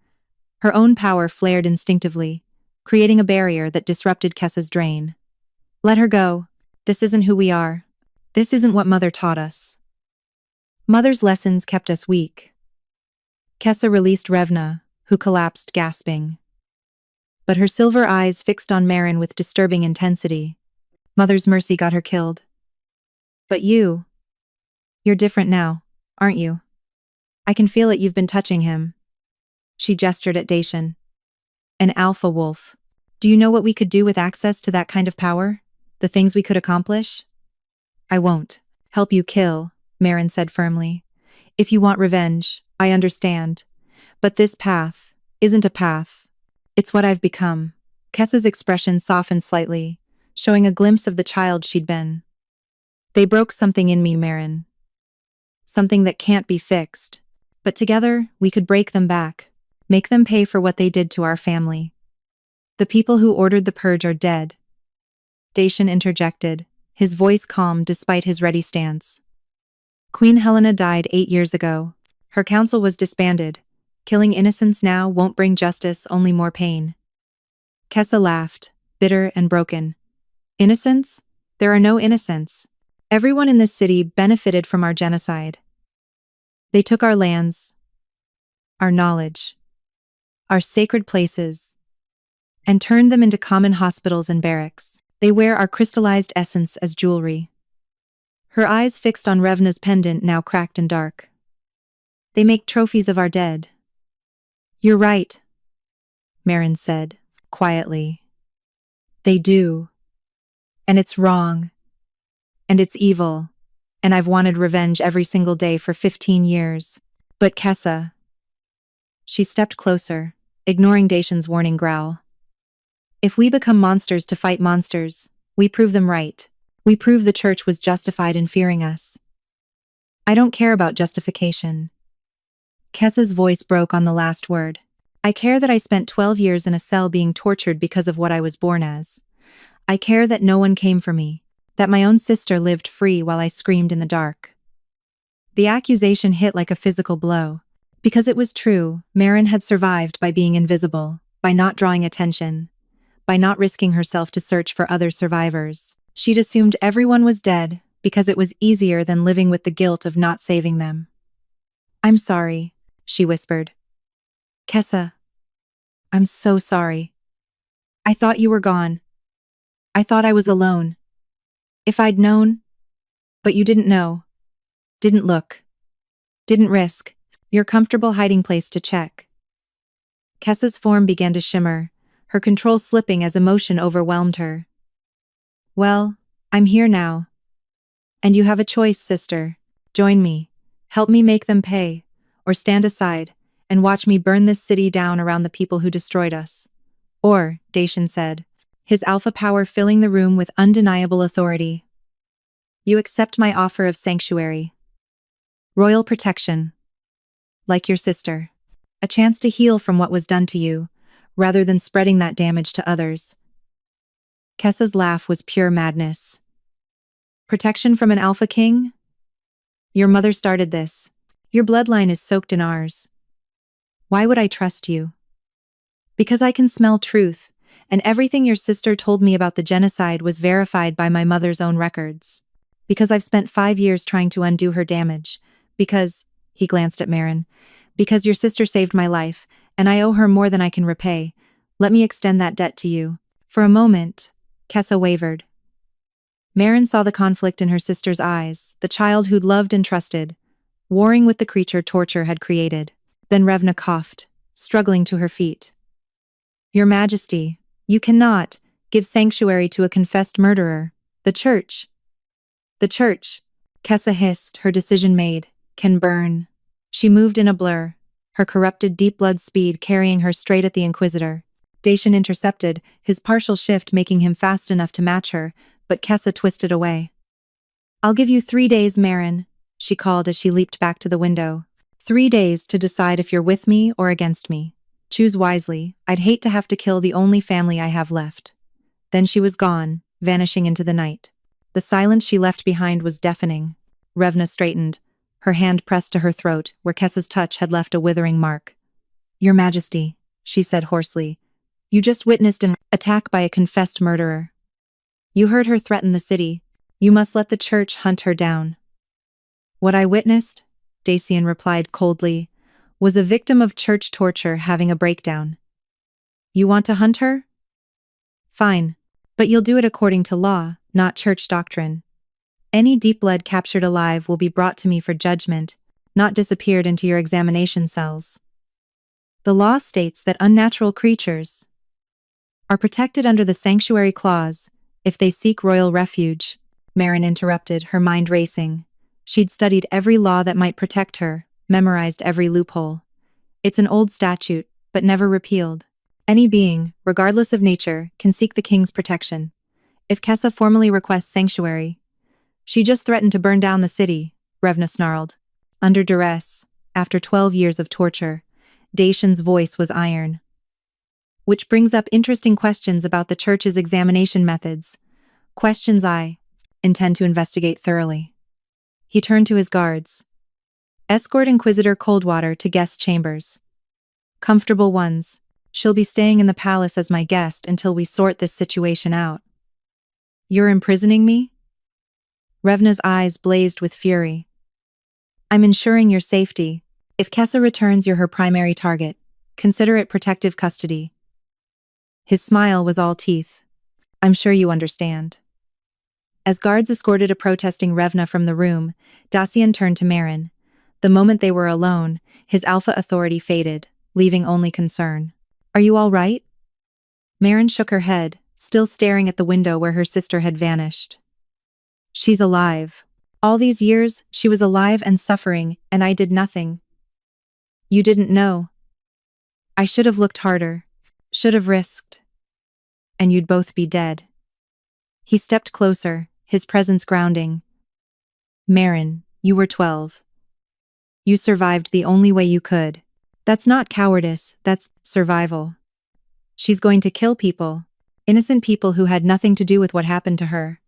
Her own power flared instinctively, creating a barrier that disrupted Kessa's drain. Let her go. This isn't who we are. This isn't what Mother taught us. Mother's lessons kept us weak. Kessa released Revna, who collapsed gasping. But her silver eyes fixed on Marin with disturbing intensity. Mother's mercy got her killed. But you're different now, aren't you? I can feel it, you've been touching him. She gestured at Dacian. An alpha wolf. Do you know what we could do with access to that kind of power? The things we could accomplish? I won't help you kill, Marin said firmly. If you want revenge, I understand. But this path isn't a path. It's what I've become. Kessa's expression softened slightly, showing a glimpse of the child she'd been. They broke something in me, Marin. Something that can't be fixed. But together, we could break them back. Make them pay for what they did to our family. The people who ordered the purge are dead. Dacian interjected, his voice calm despite his ready stance. Queen Helena died 8 years ago. Her council was disbanded. Killing innocents now won't bring justice, only more pain. Kessa laughed, bitter and broken. Innocents? There are no innocents. Everyone in this city benefited from our genocide. They took our lands, our knowledge, our sacred places, and turned them into common hospitals and barracks. They wear our crystallized essence as jewelry. Her eyes fixed on Revna's pendant, now cracked and dark. They make trophies of our dead. You're right, Marin said, quietly. They do. And it's wrong. And it's evil. And I've wanted revenge every single day for 15 years. But Kessa. She stepped closer, ignoring Dacian's warning growl. If we become monsters to fight monsters, we prove them right. We prove the church was justified in fearing us. I don't care about justification. Kessa's voice broke on the last word. I care that I spent 12 years in a cell being tortured because of what I was born as. I care that no one came for me, that my own sister lived free while I screamed in the dark. The accusation hit like a physical blow. Because it was true, Marin had survived by being invisible, by not drawing attention, by not risking herself to search for other survivors. She'd assumed everyone was dead because it was easier than living with the guilt of not saving them. I'm sorry, she whispered. Kessa, I'm so sorry. I thought you were gone. I thought I was alone. If I'd known. But you didn't know. Didn't look. Didn't risk your comfortable hiding place to check. Kessa's form began to shimmer, her control slipping as emotion overwhelmed her. Well, I'm here now. And you have a choice, sister. Join me. Help me make them pay. Or stand aside and watch me burn this city down around the people who destroyed us. Or, Dacian said, his alpha power filling the room with undeniable authority. You accept my offer of sanctuary. Royal protection. Like your sister. a chance to heal from what was done to you, rather than spreading that damage to others. Kessa's laugh was pure madness. Protection from an alpha king? Your mother started this. Your bloodline is soaked in ours. Why would I trust you? Because I can smell truth, and everything your sister told me about the genocide was verified by my mother's own records. Because I've spent 5 years trying to undo her damage. Because, he glanced at Marin, because your sister saved my life, and I owe her more than I can repay. Let me extend that debt to you. For a moment, Kessa wavered. Marin saw the conflict in her sister's eyes, the child who'd loved and trusted, warring with the creature torture had created. Then Revna coughed, struggling to her feet. Your Majesty, you cannot give sanctuary to a confessed murderer. The Church. The Church, Kessa hissed, her decision made, can burn. She moved in a blur, her corrupted deep blood speed carrying her straight at the Inquisitor. Dacian intercepted, his partial shift making him fast enough to match her, but Kessa twisted away. I'll give you 3 days, Marin, she called as she leaped back to the window. 3 days to decide if you're with me or against me. Choose wisely. I'd hate to have to kill the only family I have left. Then she was gone, vanishing into the night. The silence she left behind was deafening. Revna straightened, her hand pressed to her throat, where Kessa's touch had left a withering mark. Your Majesty, she said hoarsely, you just witnessed an attack by a confessed murderer. You heard her threaten the city. You must let the Church hunt her down. What I witnessed, Dacian replied coldly, was a victim of Church torture having a breakdown. You want to hunt her? Fine, but you'll do it according to law, not Church doctrine. Any deep blood captured alive will be brought to me for judgment, not disappeared into your examination cells. The law states that unnatural creatures are protected under the Sanctuary Clause if they seek royal refuge. Marin interrupted, her mind racing. She'd studied every law that might protect her, memorized every loophole. It's an old statute, but never repealed. Any being, regardless of nature, can seek the king's protection. If Kessa formally requests sanctuary, she just threatened to burn down the city, Revna snarled. Under duress, after 12 years of torture, Dacian's voice was iron. Which brings up interesting questions about the Church's examination methods. Questions I intend to investigate thoroughly. He turned to his guards. Escort Inquisitor Coldwater to guest chambers. Comfortable ones. She'll be staying in the palace as my guest until we sort this situation out. You're imprisoning me? Revna's eyes blazed with fury. I'm ensuring your safety. If Kessa returns, you're her primary target. Consider it protective custody. His smile was all teeth. I'm sure you understand. As guards escorted a protesting Revna from the room, Dacian turned to Marin. The moment they were alone, his alpha authority faded, leaving only concern. Are you all right? Marin shook her head, still staring at the window where her sister had vanished. She's alive. All these years, she was alive and suffering, and I did nothing. You didn't know. I should have looked harder. Should have risked. And you'd both be dead. He stepped closer, his presence grounding. Marin, you were 12. You survived the only way you could. That's not cowardice, that's survival. She's going to kill people. Innocent people who had nothing to do with what happened to her.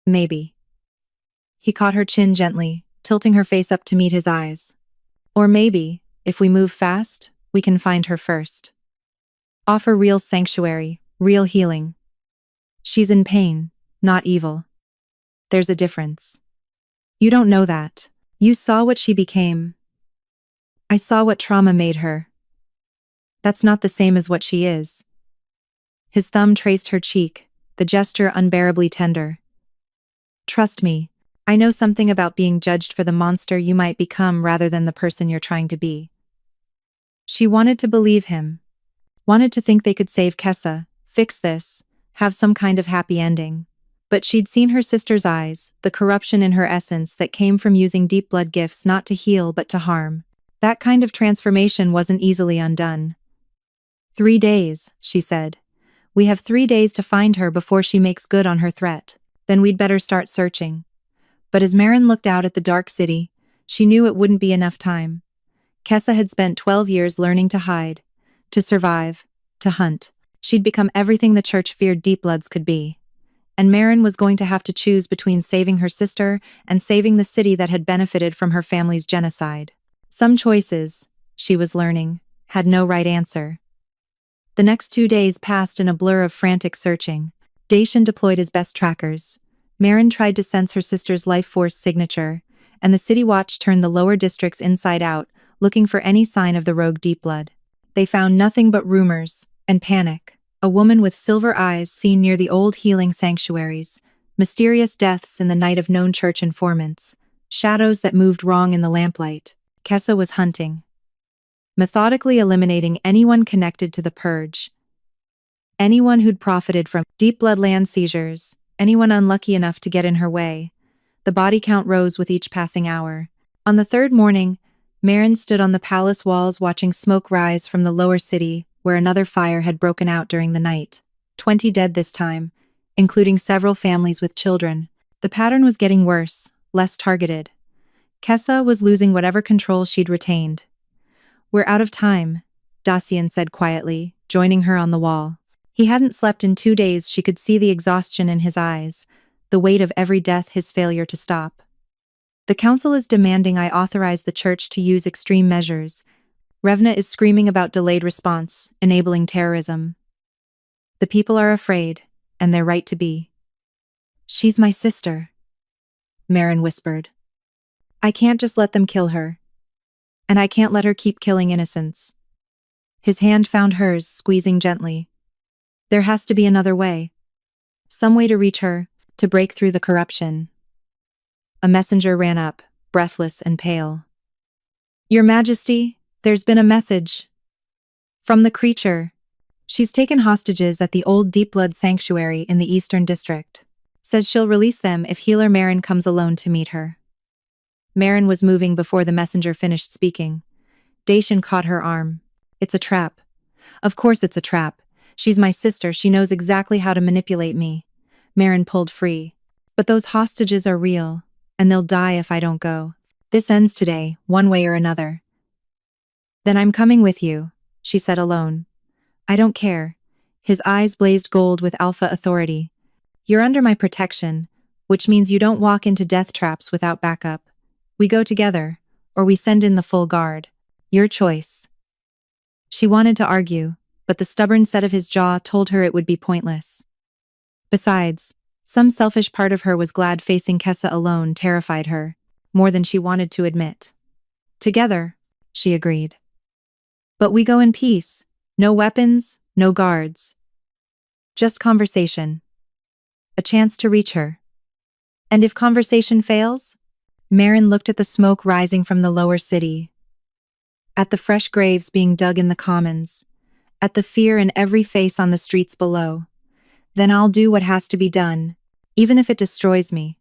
Maybe. He caught her chin gently, tilting her face up to meet his eyes. Or maybe, if we move fast, we can find her first. Offer real sanctuary, real healing. She's in pain, not evil. There's a difference. You don't know that. You saw what she became. I saw what trauma made her. That's not the same as what she is. His thumb traced her cheek, the gesture unbearably tender. Trust me, I know something about being judged for the monster you might become rather than the person you're trying to be. She wanted to believe him. Wanted to think they could save Kessa, fix this, have some kind of happy ending. But she'd seen her sister's eyes, the corruption in her essence that came from using deep blood gifts not to heal but to harm. That kind of transformation wasn't easily undone. 3 days, she said. We have 3 days to find her before she makes good on her threat. Then we'd better start searching. But as Marin looked out at the dark city, she knew it wouldn't be enough time. Kessa had spent 12 years learning to hide, to survive, to hunt. She'd become everything the church feared deep bloods could be. And Marin was going to have to choose between saving her sister and saving the city that had benefited from her family's genocide. Some choices, she was learning, had no right answer. The next 2 days passed in a blur of frantic searching. Dacian deployed his best trackers. Marin tried to sense her sister's life force signature, and the City Watch turned the lower districts inside out, looking for any sign of the rogue deep blood. They found nothing but rumors and panic. A woman with silver eyes seen near the old healing sanctuaries, mysterious deaths in the night of known church informants, shadows that moved wrong in the lamplight. Kessa was hunting, methodically eliminating anyone connected to the purge, anyone who'd profited from deep blood land seizures, anyone unlucky enough to get in her way. The body count rose with each passing hour. On the third morning, Marin stood on the palace walls watching smoke rise from the lower city, where another fire had broken out during the night. 20 dead this time, including several families with children. The pattern was getting worse, less targeted. Kessa was losing whatever control she'd retained. "We're out of time," Dacian said quietly, joining her on the wall. He hadn't slept in 2 days. She could see the exhaustion in his eyes, the weight of every death, his failure to stop. "The council is demanding I authorize the church to use extreme measures. Revna is screaming about delayed response, enabling terrorism. The people are afraid, and they're right to be." "She's my sister," Marin whispered. "I can't just let them kill her. And I can't let her keep killing innocents." His hand found hers, squeezing gently. "There has to be another way. Some way to reach her, to break through the corruption." A messenger ran up, breathless and pale. "Your Majesty, there's been a message from the creature. She's taken hostages at the old Deep Blood Sanctuary in the Eastern District. Says she'll release them if healer Marin comes alone to meet her." Marin was moving before the messenger finished speaking. Dacian caught her arm. "It's a trap." "Of course it's a trap. She's my sister, she knows exactly how to manipulate me." Marin pulled free. "But those hostages are real, and they'll die if I don't go. This ends today, one way or another." "Then I'm coming with you," she said alone. "I don't care." His eyes blazed gold with alpha authority. "You're under my protection, which means you don't walk into death traps without backup. We go together, or we send in the full guard. Your choice." She wanted to argue, but the stubborn set of his jaw told her it would be pointless. Besides, some selfish part of her was glad facing Kessa alone terrified her, more than she wanted to admit. "Together," she agreed. "But we go in peace. No weapons, no guards. Just conversation. A chance to reach her." "And if conversation fails?" Marin looked at the smoke rising from the lower city, at the fresh graves being dug in the commons, at the fear in every face on the streets below. "Then I'll do what has to be done, even if it destroys me."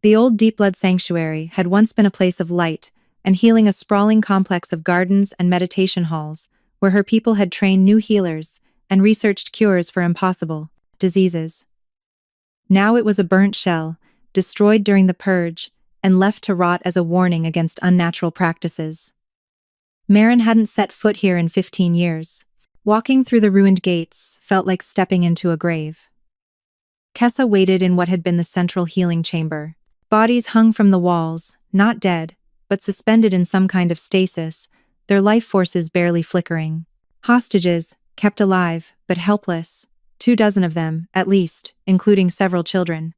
The old Deep Blood Sanctuary had once been a place of light and healing, a sprawling complex of gardens and meditation halls, where her people had trained new healers and researched cures for impossible diseases. Now it was a burnt shell, destroyed during the purge, and left to rot as a warning against unnatural practices. Marin hadn't set foot here in 15 years. Walking through the ruined gates felt like stepping into a grave. Kessa waited in what had been the central healing chamber. Bodies hung from the walls, not dead, but suspended in some kind of stasis, their life forces barely flickering. Hostages, kept alive, but helpless. 24 of them, at least, including several children.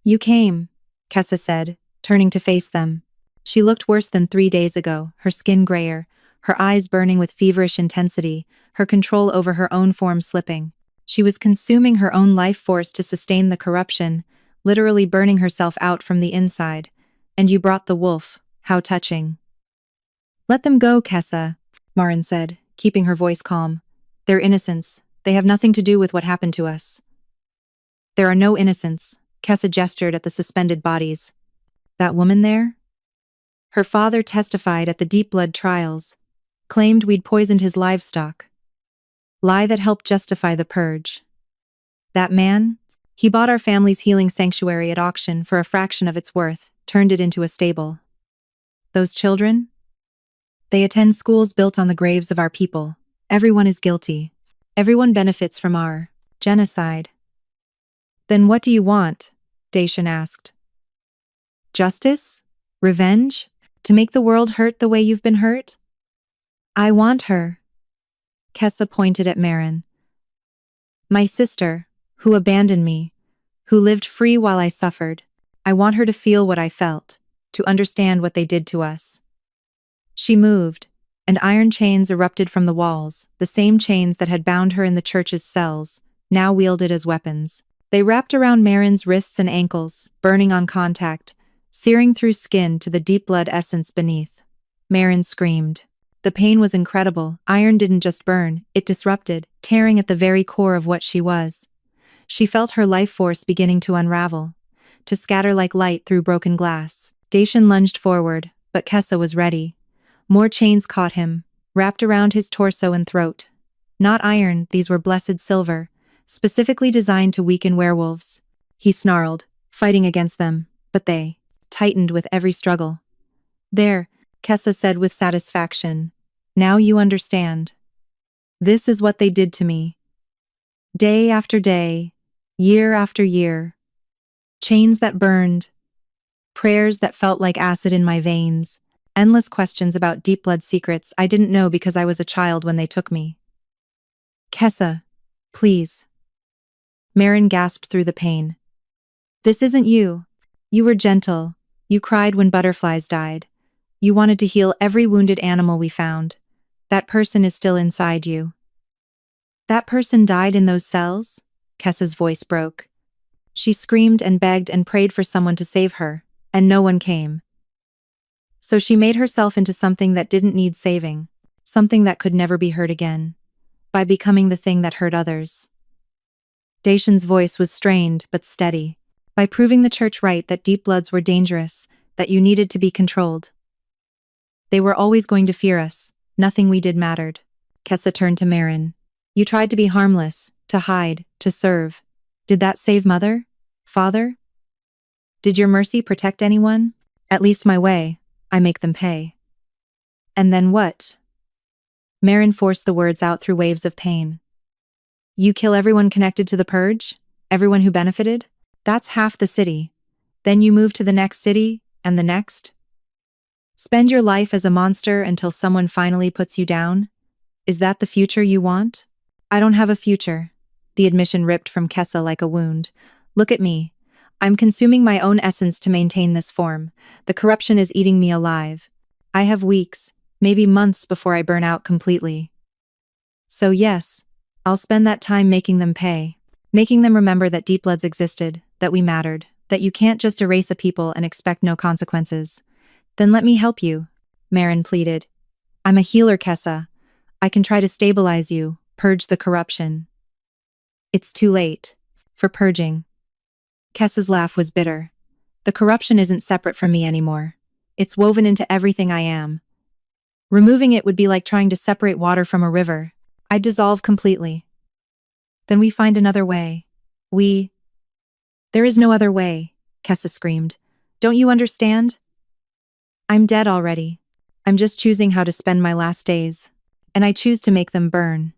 "You came," Kessa said, turning to face them. She looked worse than 3 days ago, her skin grayer, her eyes burning with feverish intensity, her control over her own form slipping. She was consuming her own life force to sustain the corruption, literally burning herself out from the inside. "And you brought the wolf, how touching." "Let them go, Kessa," Marin said, keeping her voice calm. "They're innocents. They have nothing to do with what happened to us." "There are no innocents," Kessa gestured at the suspended bodies. "That woman there? Her father testified at the Deep Blood trials, claimed we'd poisoned his livestock. Lie that helped justify the purge. That man? He bought our family's healing sanctuary at auction for a fraction of its worth, turned it into a stable. Those children? They attend schools built on the graves of our people. Everyone is guilty. Everyone benefits from our genocide. Then what do you want? Dacian asked. Justice? Revenge? To make the world hurt the way you've been hurt? I want her. Kessa pointed at Marin. My sister, who abandoned me, who lived free while I suffered. I want her to feel what I felt, to understand what they did to us. She moved, and iron chains erupted from the walls, the same chains that had bound her in the church's cells, now wielded as weapons. They wrapped around Marin's wrists and ankles, burning on contact, searing through skin to the deep blood essence beneath. Marin screamed. The pain was incredible. Iron didn't just burn, it disrupted, tearing at the very core of what she was. She felt her life force beginning to unravel, to scatter like light through broken glass. Dacian lunged forward, but Kessa was ready. More chains caught him, wrapped around his torso and throat. Not iron, these were blessed silver, specifically designed to weaken werewolves. He snarled, fighting against them, but they tightened with every struggle. There, Kessa said with satisfaction. Now you understand. This is what they did to me. Day after day, year after year. Chains that burned. Prayers that felt like acid in my veins. Endless questions about deep blood secrets I didn't know because I was a child when they took me. Kessa, please. Marin gasped through the pain. This isn't you. You were gentle. You cried when butterflies died. You wanted to heal every wounded animal we found. That person is still inside you. That person died in those cells? Kessa's voice broke. She screamed and begged and prayed for someone to save her, and no one came. So she made herself into something that didn't need saving, something that could never be hurt again, by becoming the thing that hurt others. Dacian's voice was strained but steady, by proving the church right that deep bloods were dangerous, that you needed to be controlled. They were always going to fear us, nothing we did mattered. Kessa turned to Marin. You tried to be harmless, to hide, to serve. Did that save Mother? Father? Did your mercy protect anyone? At least my way, I make them pay. And then what? Marin forced the words out through waves of pain. You kill everyone connected to the purge? Everyone who benefited? That's half the city. Then you move to the next city, and the next? Spend your life as a monster until someone finally puts you down? Is that the future you want? I don't have a future. The admission ripped from Kessa like a wound. Look at me. I'm consuming my own essence to maintain this form. The corruption is eating me alive. I have weeks, maybe months before I burn out completely. So yes, I'll spend that time making them pay. Making them remember that deep bloods existed, that we mattered, that you can't just erase a people and expect no consequences. Then let me help you, Marin pleaded. I'm a healer, Kessa. I can try to stabilize you, purge the corruption. It's too late. For purging. Kessa's laugh was bitter. The corruption isn't separate from me anymore. It's woven into everything I am. Removing it would be like trying to separate water from a river. I'd dissolve completely. Then we find another way. There is no other way, Kessa screamed. Don't you understand? I'm dead already. I'm just choosing how to spend my last days. And I choose to make them burn.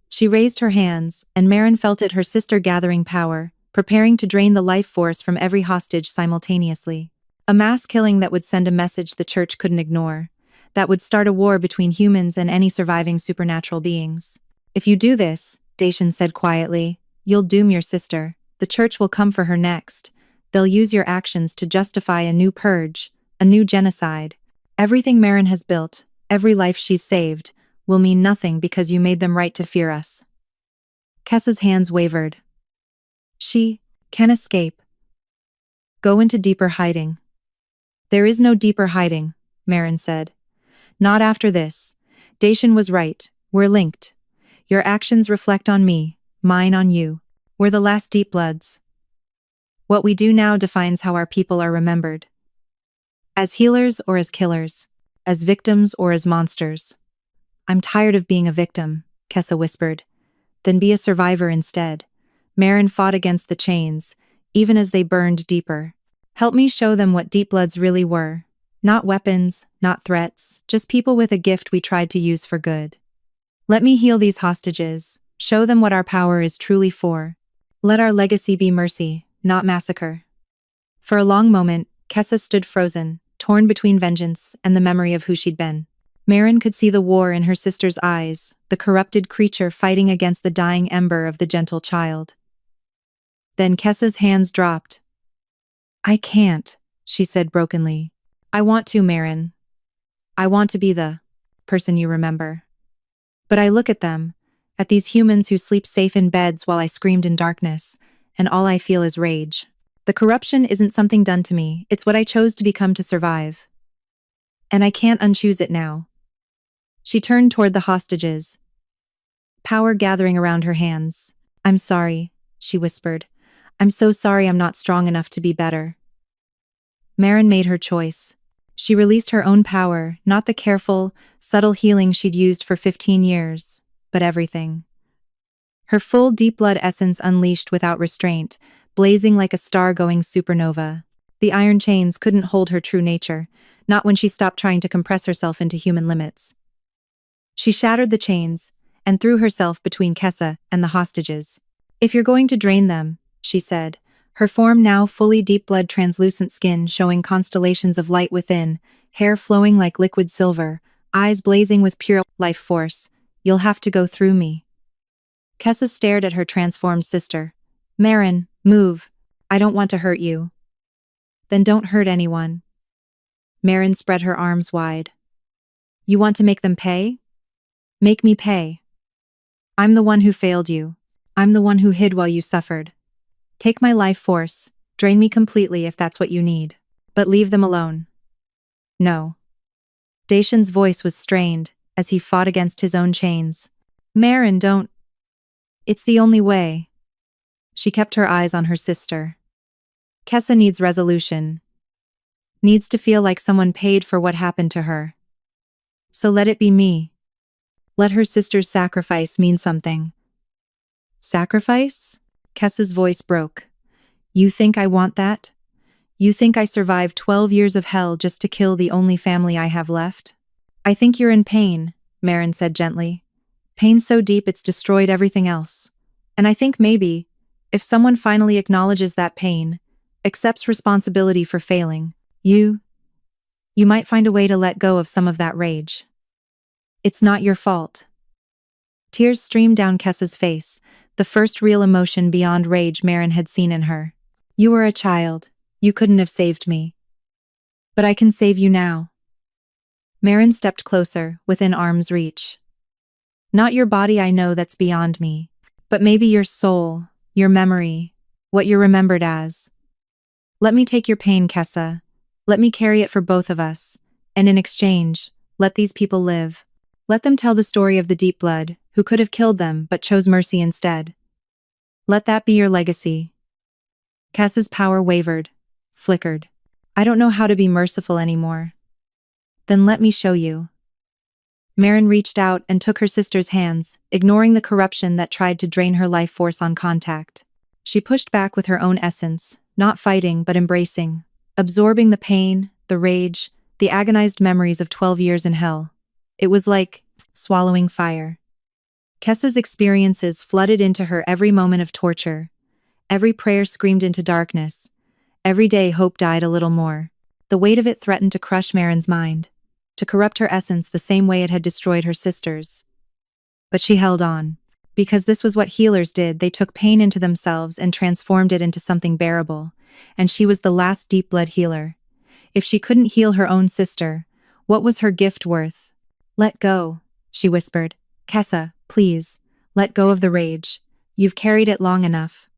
She raised her hands, and Marin felt it, her sister gathering power, preparing to drain the life force from every hostage simultaneously. A mass killing that would send a message the church couldn't ignore, that would start a war between humans and any surviving supernatural beings. If you do this, Dacian said quietly, you'll doom your sister. The church will come for her next. They'll use your actions to justify a new purge, a new genocide. Everything Marin has built, every life she's saved, will mean nothing because you made them right to fear us. Kessa's hands wavered. She can escape. Go into deeper hiding. There is no deeper hiding, Marin said. Not after this. Dacian was right. We're linked. Your actions reflect on me, mine on you. We're the last deep bloods. What we do now defines how our people are remembered. As healers or as killers. As victims or as monsters. I'm tired of being a victim, Kessa whispered. Then be a survivor instead. Marin fought against the chains, even as they burned deeper. Help me show them what deep bloods really were. Not weapons, not threats, just people with a gift we tried to use for good. Let me heal these hostages, show them what our power is truly for. Let our legacy be mercy, not massacre. For a long moment, Kessa stood frozen, torn between vengeance and the memory of who she'd been. Marin could see the war in her sister's eyes, the corrupted creature fighting against the dying ember of the gentle child. Then Kessa's hands dropped. I can't, she said brokenly. I want to, Marin. I want to be the person you remember. But I look at them, at these humans who sleep safe in beds while I screamed in darkness, and all I feel is rage. The corruption isn't something done to me, it's what I chose to become to survive. And I can't unchoose it now. She turned toward the hostages, power gathering around her hands. I'm sorry, she whispered. I'm so sorry I'm not strong enough to be better. Marin made her choice. She released her own power, not the careful, subtle healing she'd used for 15 years, but everything. Her full deep blood essence unleashed without restraint, blazing like a star-going supernova. The iron chains couldn't hold her true nature, not when she stopped trying to compress herself into human limits. She shattered the chains and threw herself between Kessa and the hostages. If you're going to drain them, she said, her form now fully deep-blood translucent skin showing constellations of light within, hair flowing like liquid silver, eyes blazing with pure life force, you'll have to go through me. Kessa stared at her transformed sister. Marin, move. I don't want to hurt you. Then don't hurt anyone. Marin spread her arms wide. You want to make them pay? Make me pay. I'm the one who failed you. I'm the one who hid while you suffered. Take my life force, drain me completely if that's what you need. But leave them alone. No. Dacian's voice was strained as he fought against his own chains. Marin, don't. It's the only way. She kept her eyes on her sister. Kessa needs resolution. Needs to feel like someone paid for what happened to her. So let it be me. Let her sister's sacrifice mean something. Sacrifice? Kessa's voice broke. You think I want that? You think I survived 12 years of hell just to kill the only family I have left? I think you're in pain, Marin said gently. Pain so deep it's destroyed everything else. And I think maybe, if someone finally acknowledges that pain, accepts responsibility for failing, you might find a way to let go of some of that rage. It's not your fault. Tears streamed down Kessa's face, the first real emotion beyond rage Marin had seen in her. You were a child. You couldn't have saved me. But I can save you now. Marin stepped closer, within arm's reach. Not your body, I know that's beyond me. But maybe your soul, your memory, what you're remembered as. Let me take your pain, Kessa. Let me carry it for both of us. And in exchange, let these people live. Let them tell the story of the deep blood, who could have killed them but chose mercy instead. Let that be your legacy. Kessa's power wavered, flickered. I don't know how to be merciful anymore. Then let me show you. Marin reached out and took her sister's hands, ignoring the corruption that tried to drain her life force on contact. She pushed back with her own essence, not fighting but embracing, absorbing the pain, the rage, the agonized memories of 12 years in hell. It was like swallowing fire. Kessa's experiences flooded into her every moment of torture. Every prayer screamed into darkness. Every day hope died a little more. The weight of it threatened to crush Marin's mind, to corrupt her essence the same way it had destroyed her sister's. But she held on. Because this was what healers did, they took pain into themselves and transformed it into something bearable. And she was the last deep-blood healer. If she couldn't heal her own sister, what was her gift worth? Let go, she whispered. Kessa, please, let go of the rage. You've carried it long enough.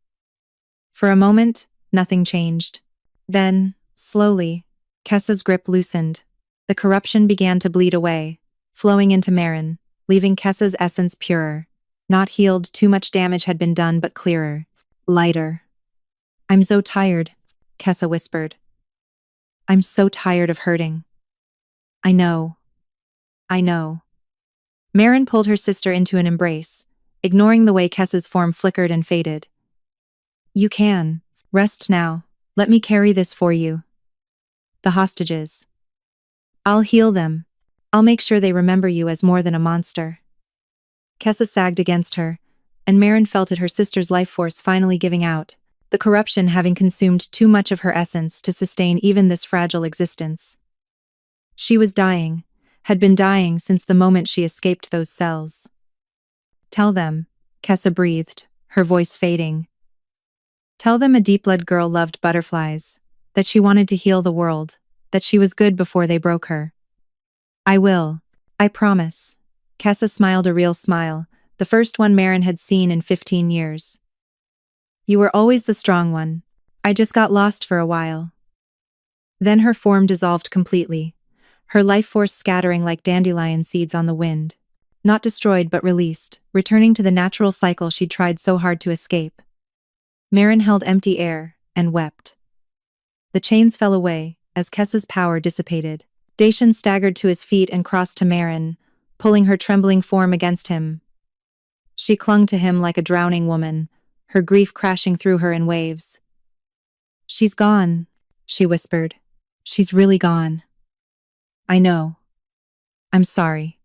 For a moment, nothing changed. Then, slowly, Kessa's grip loosened. The corruption began to bleed away, flowing into Marin, leaving Kessa's essence purer. Not healed, too much damage had been done, but clearer, lighter. I'm so tired, Kessa whispered. I'm so tired of hurting. I know. I know. Marin pulled her sister into an embrace, ignoring the way Kessa's form flickered and faded. You can. Rest now. Let me carry this for you. The hostages. I'll heal them. I'll make sure they remember you as more than a monster. Kessa sagged against her, and Marin felt it, her sister's life force finally giving out, the corruption having consumed too much of her essence to sustain even this fragile existence. She was dying, had been dying since the moment she escaped those cells. Tell them, Kessa breathed, her voice fading. Tell them a deep-blood girl loved butterflies, that she wanted to heal the world, that she was good before they broke her. I will. I promise. Kessa smiled a real smile, the first one Marin had seen in 15 years. You were always the strong one. I just got lost for a while. Then her form dissolved completely, her life force scattering like dandelion seeds on the wind. Not destroyed but released, returning to the natural cycle she'd tried so hard to escape. Marin held empty air, and wept. The chains fell away, as Kessa's power dissipated. Dacian staggered to his feet and crossed to Marin, pulling her trembling form against him. She clung to him like a drowning woman, her grief crashing through her in waves. She's gone, she whispered. She's really gone. I know. I'm sorry.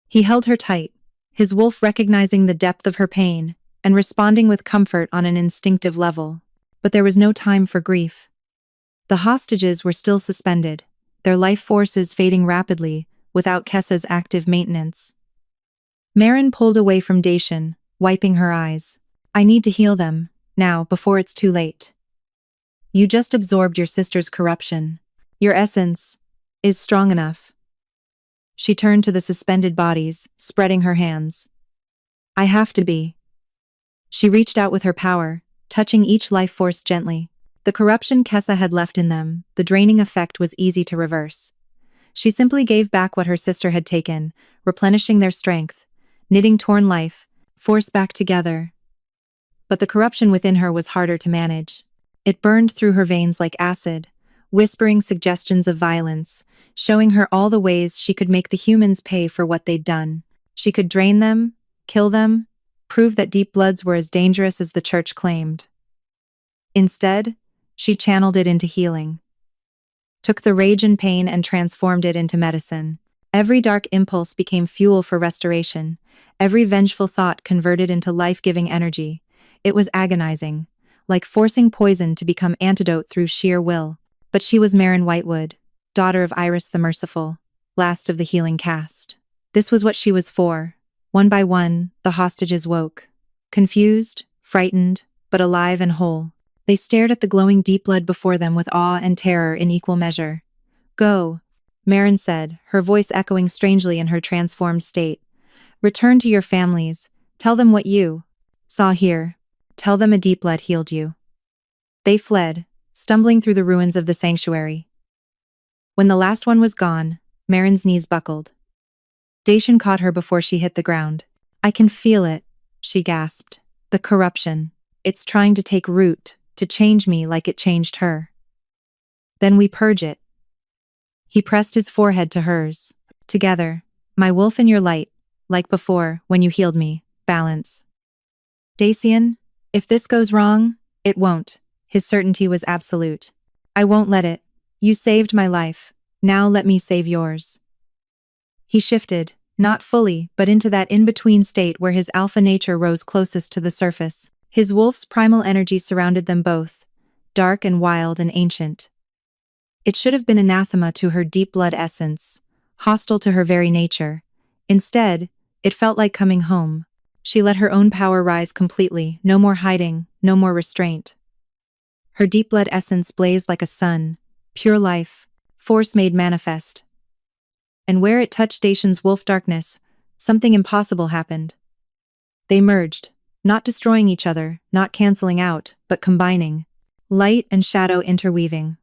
He held her tight, his wolf recognizing the depth of her pain and responding with comfort on an instinctive level. But there was no time for grief. The hostages were still suspended, their life forces fading rapidly without Kessa's active maintenance. Marin pulled away from Dacian, wiping her eyes. I need to heal them, now, before it's too late. You just absorbed your sister's corruption. Your essence is strong enough. She turned to the suspended bodies, spreading her hands. I have to be. She reached out with her power, touching each life force gently. The corruption Kessa had left in them, the draining effect was easy to reverse. She simply gave back what her sister had taken, replenishing their strength, knitting torn life force back together. But the corruption within her was harder to manage. It burned through her veins like acid, whispering suggestions of violence, showing her all the ways she could make the humans pay for what they'd done. She could drain them, kill them, prove that deep bloods were as dangerous as the church claimed. Instead, she channeled it into healing. Took the rage and pain and transformed it into medicine. Every dark impulse became fuel for restoration, every vengeful thought converted into life-giving energy. It was agonizing, like forcing poison to become antidote through sheer will. But she was Marin Whitewood, daughter of Iris the Merciful, last of the healing caste. This was what she was for. One by one, the hostages woke. Confused, frightened, but alive and whole. They stared at the glowing deep blood before them with awe and terror in equal measure. Go, Marin said, her voice echoing strangely in her transformed state. Return to your families. Tell them what you saw here. Tell them a deep blood healed you. They fled, stumbling through the ruins of the sanctuary. When the last one was gone, Marin's knees buckled. Dacian caught her before she hit the ground. I can feel it, she gasped. The corruption. It's trying to take root, to change me like it changed her. Then we purge it. He pressed his forehead to hers. Together, my wolf and your light, like before, when you healed me, balance. Dacian, if this goes wrong, it won't. His certainty was absolute. I won't let it. You saved my life. Now let me save yours. He shifted, not fully, but into that in-between state where his alpha nature rose closest to the surface. His wolf's primal energy surrounded them both, dark and wild and ancient. It should have been anathema to her deep blood essence, hostile to her very nature. Instead, it felt like coming home. She let her own power rise completely, no more hiding, no more restraint. Her deep blood essence blazed like a sun, pure life, force made manifest. And where it touched Dacian's wolf darkness, something impossible happened. They merged, not destroying each other, not canceling out, but combining. Light and shadow interweaving.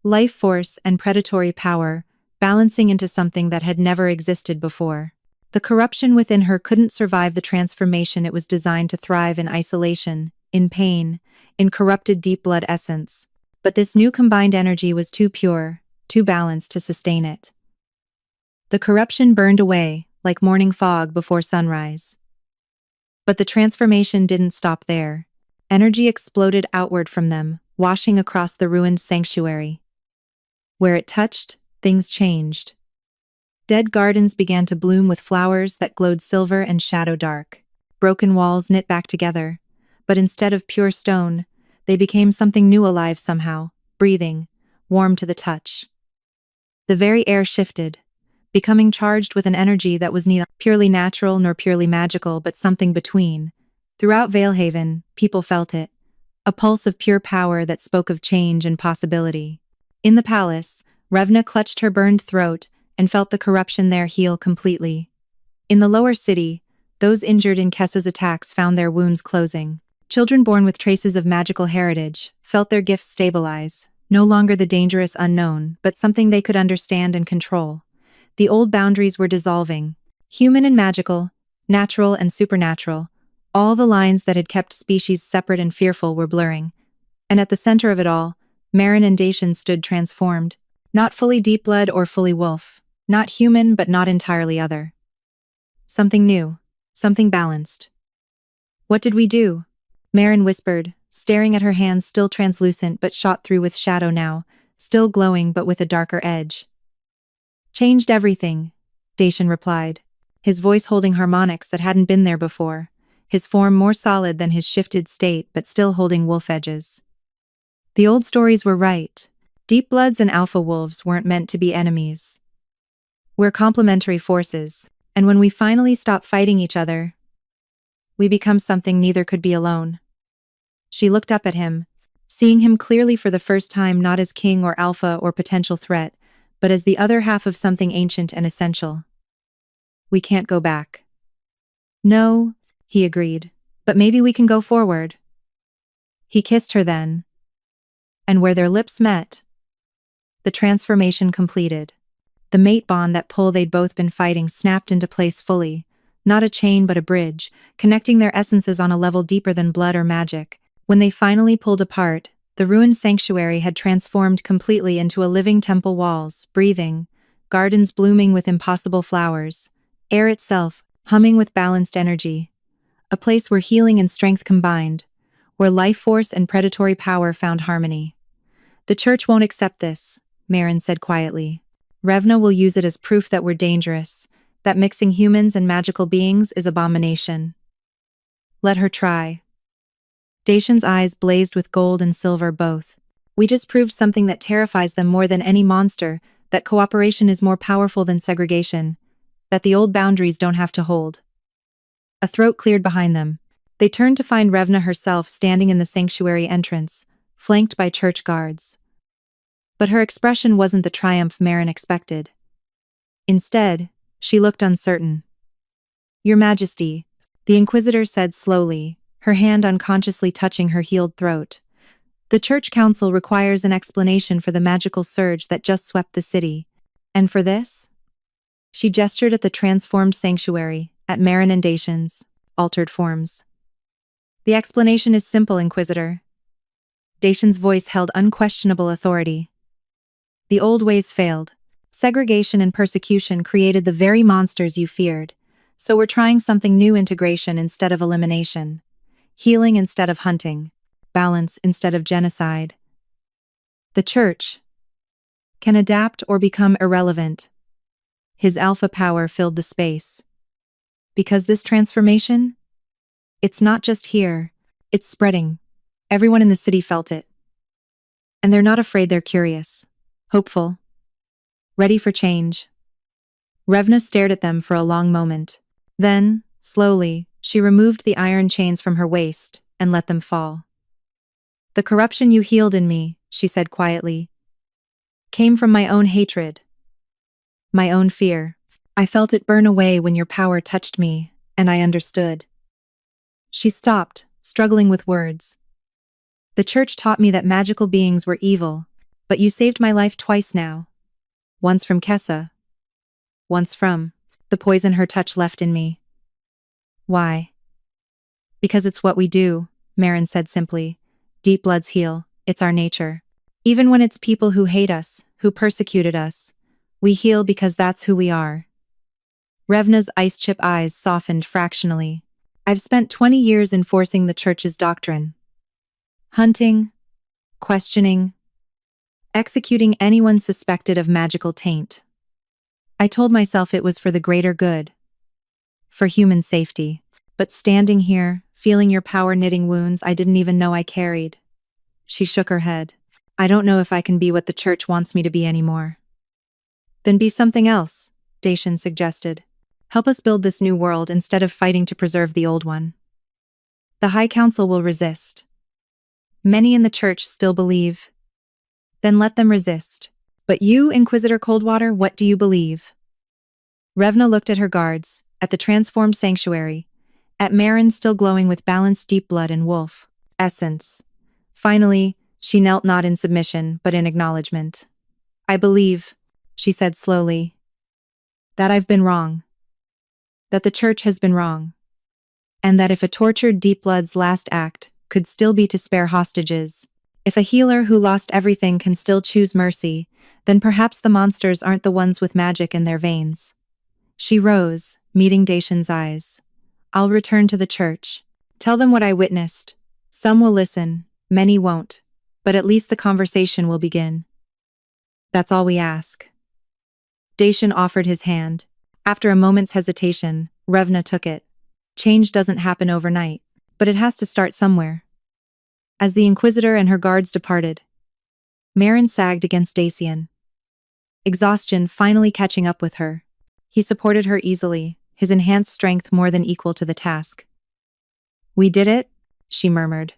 Life force and predatory power, balancing into something that had never existed before. The corruption within her couldn't survive the transformation. It was designed to thrive in isolation, in pain, in corrupted deep blood essence. But this new combined energy was too pure, too balanced to sustain it. The corruption burned away, like morning fog before sunrise. But the transformation didn't stop there. Energy exploded outward from them, washing across the ruined sanctuary. Where it touched, things changed. Dead gardens began to bloom with flowers that glowed silver and shadow dark. Broken walls knit back together, but instead of pure stone, they became something new alive somehow, breathing, warm to the touch. The very air shifted, becoming charged with an energy that was neither purely natural nor purely magical but something between. Throughout Valehaven, people felt it, a pulse of pure power that spoke of change and possibility. In the palace, Revna clutched her burned throat and felt the corruption there heal completely. In the lower city, those injured in Kessa's attacks found their wounds closing. Children born with traces of magical heritage felt their gifts stabilize, no longer the dangerous unknown, but something they could understand and control. The old boundaries were dissolving. Human and magical, natural and supernatural, all the lines that had kept species separate and fearful were blurring. And at the center of it all, Marin and Dacian stood transformed. Not fully deep-blood or fully wolf. Not human but not entirely other. Something new. Something balanced. What did we do? Marin whispered, staring at her hands still translucent but shot through with shadow now, still glowing but with a darker edge. Changed everything, Dacian replied, his voice holding harmonics that hadn't been there before, his form more solid than his shifted state but still holding wolf edges. The old stories were right. Deep bloods and alpha wolves weren't meant to be enemies. We're complementary forces, and when we finally stop fighting each other, we become something neither could be alone. She looked up at him, seeing him clearly for the first time not as king or alpha or potential threat, but as the other half of something ancient and essential. We can't go back. No, he agreed, but maybe we can go forward. He kissed her then, and where their lips met, the transformation completed. The mate bond, that pull they'd both been fighting, snapped into place fully, not a chain but a bridge, connecting their essences on a level deeper than blood or magic. When they finally pulled apart, the ruined sanctuary had transformed completely into a living temple, walls breathing, gardens blooming with impossible flowers, air itself humming with balanced energy. A place where healing and strength combined, where life force and predatory power found harmony. The church won't accept this, Marin said quietly. Revna will use it as proof that we're dangerous, that mixing humans and magical beings is abomination. Let her try. Dacian's eyes blazed with gold and silver both. We just proved something that terrifies them more than any monster, that cooperation is more powerful than segregation, that the old boundaries don't have to hold. A throat cleared behind them. They turned to find Revna herself standing in the sanctuary entrance, flanked by church guards. But her expression wasn't the triumph Marin expected. Instead, she looked uncertain. Your Majesty, the Inquisitor said slowly, her hand unconsciously touching her healed throat. The Church Council requires an explanation for the magical surge that just swept the city. And for this? She gestured at the transformed sanctuary, at Marin and Dacian's altered forms. The explanation is simple, Inquisitor. Dacian's voice held unquestionable authority. The old ways failed. Segregation and persecution created the very monsters you feared. So we're trying something new: integration instead of elimination. Healing instead of hunting. Balance instead of genocide. The Church can adapt or become irrelevant. His alpha power filled the space. Because this transformation, it's not just here, it's spreading. Everyone in the city felt it. And they're not afraid, they're curious, hopeful, ready for change. Revna stared at them for a long moment. Then, slowly, she removed the iron chains from her waist and let them fall. The corruption you healed in me, she said quietly, came from my own hatred, my own fear. I felt it burn away when your power touched me, and I understood. She stopped, struggling with words. The church taught me that magical beings were evil, but you saved my life twice now. Once from Kessa. Once from the poison her touch left in me. Why? Because it's what we do, Marin said simply. Deep bloods heal, it's our nature. Even when it's people who hate us, who persecuted us, we heal because that's who we are. Revna's ice-chip eyes softened fractionally. I've spent 20 years enforcing the church's doctrine. Hunting, questioning, executing anyone suspected of magical taint. I told myself it was for the greater good, for human safety. But standing here, feeling your power knitting wounds I didn't even know I carried. She shook her head. I don't know if I can be what the church wants me to be anymore. Then be something else, Dacian suggested. Help us build this new world instead of fighting to preserve the old one. The High Council will resist. Many in the church still believe. Then let them resist. But you, Inquisitor Coldwater, what do you believe? Revna looked at her guards, at the transformed sanctuary, at Marin still glowing with balanced deep blood and wolf essence. Finally, she knelt not in submission, but in acknowledgement. I believe, she said slowly, that I've been wrong. That the church has been wrong. And that if a tortured deep blood's last act could still be to spare hostages, if a healer who lost everything can still choose mercy, then perhaps the monsters aren't the ones with magic in their veins. She rose, meeting Dacian's eyes. I'll return to the church. Tell them what I witnessed. Some will listen, many won't. But at least the conversation will begin. That's all we ask. Dacian offered his hand. After a moment's hesitation, Revna took it. Change doesn't happen overnight, but it has to start somewhere. As the Inquisitor and her guards departed, Marin sagged against Dacian, exhaustion finally catching up with her. He supported her easily, his enhanced strength more than equal to the task. We did it, she murmured.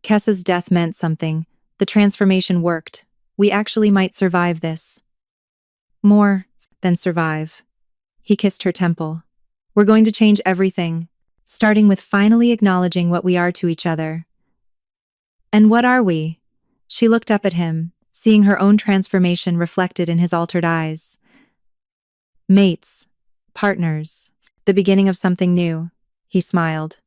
Kessa's death meant something. The transformation worked. We actually might survive this. More than survive. He kissed her temple. We're going to change everything, starting with finally acknowledging what we are to each other. And what are we? She looked up at him, seeing her own transformation reflected in his altered eyes. Mates. Partners. The beginning of something new. He smiled.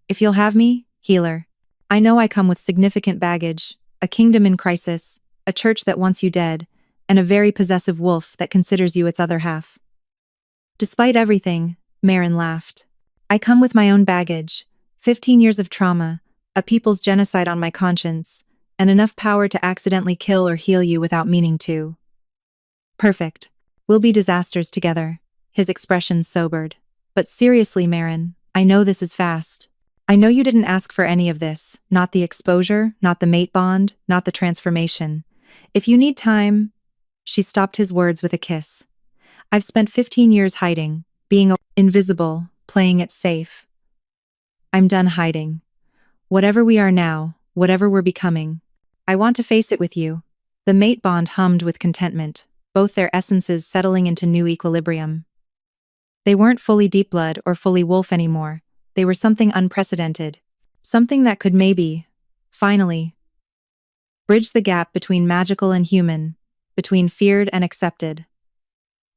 If you'll have me, healer. I know I come with significant baggage, a kingdom in crisis, a church that wants you dead, and a very possessive wolf that considers you its other half. Despite everything, Marin laughed. I come with my own baggage, 15 years of trauma, a people's genocide on my conscience, and enough power to accidentally kill or heal you without meaning to. Perfect. We'll be disasters together. His expression sobered. But seriously, Marin, I know this is fast. I know you didn't ask for any of this, not the exposure, not the mate bond, not the transformation. If you need time... She stopped his words with a kiss. I've spent 15 years hiding, being invisible, playing it safe. I'm done hiding. Whatever we are now, whatever we're becoming, I want to face it with you. The mate bond hummed with contentment, both their essences settling into new equilibrium. They weren't fully deep blood or fully wolf anymore. They were something unprecedented. Something that could maybe, finally, bridge the gap between magical and human, between feared and accepted.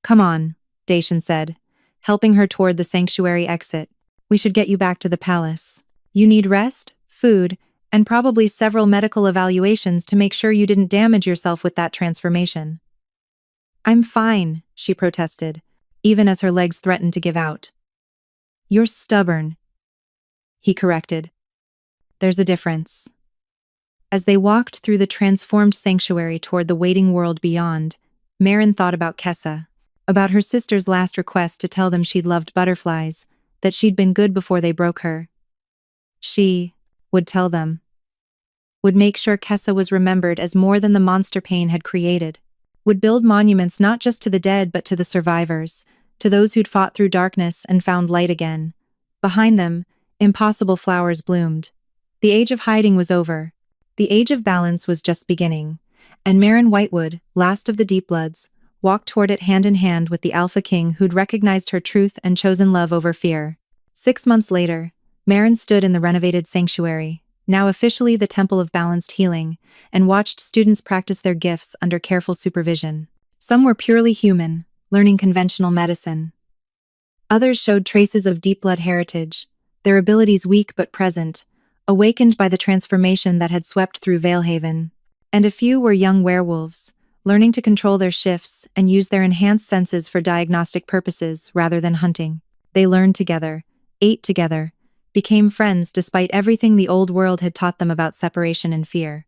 Come on, Dacian said, helping her toward the sanctuary exit. We should get you back to the palace. You need rest, food, and probably several medical evaluations to make sure you didn't damage yourself with that transformation. I'm fine, she protested, even as her legs threatened to give out. You're stubborn, he corrected. There's a difference. As they walked through the transformed sanctuary toward the waiting world beyond, Marin thought about Kessa, about her sister's last request to tell them she'd loved butterflies, that she'd been good before they broke her. She would tell them. Would make sure Kessa was remembered as more than the monster pain had created. Would build monuments not just to the dead but to the survivors, to those who'd fought through darkness and found light again. Behind them, impossible flowers bloomed. The age of hiding was over. The age of balance was just beginning. And Marin Whitewood, last of the Deep Bloods, walked toward it hand in hand with the Alpha King who'd recognized her truth and chosen love over fear. 6 months later, Marin stood in the renovated sanctuary, now officially the Temple of Balanced Healing, and watched students practice their gifts under careful supervision. Some were purely human, learning conventional medicine. Others showed traces of deep blood heritage, their abilities weak but present, awakened by the transformation that had swept through Valehaven. And a few were young werewolves, learning to control their shifts and use their enhanced senses for diagnostic purposes rather than hunting. They learned together, ate together, became friends despite everything the old world had taught them about separation and fear.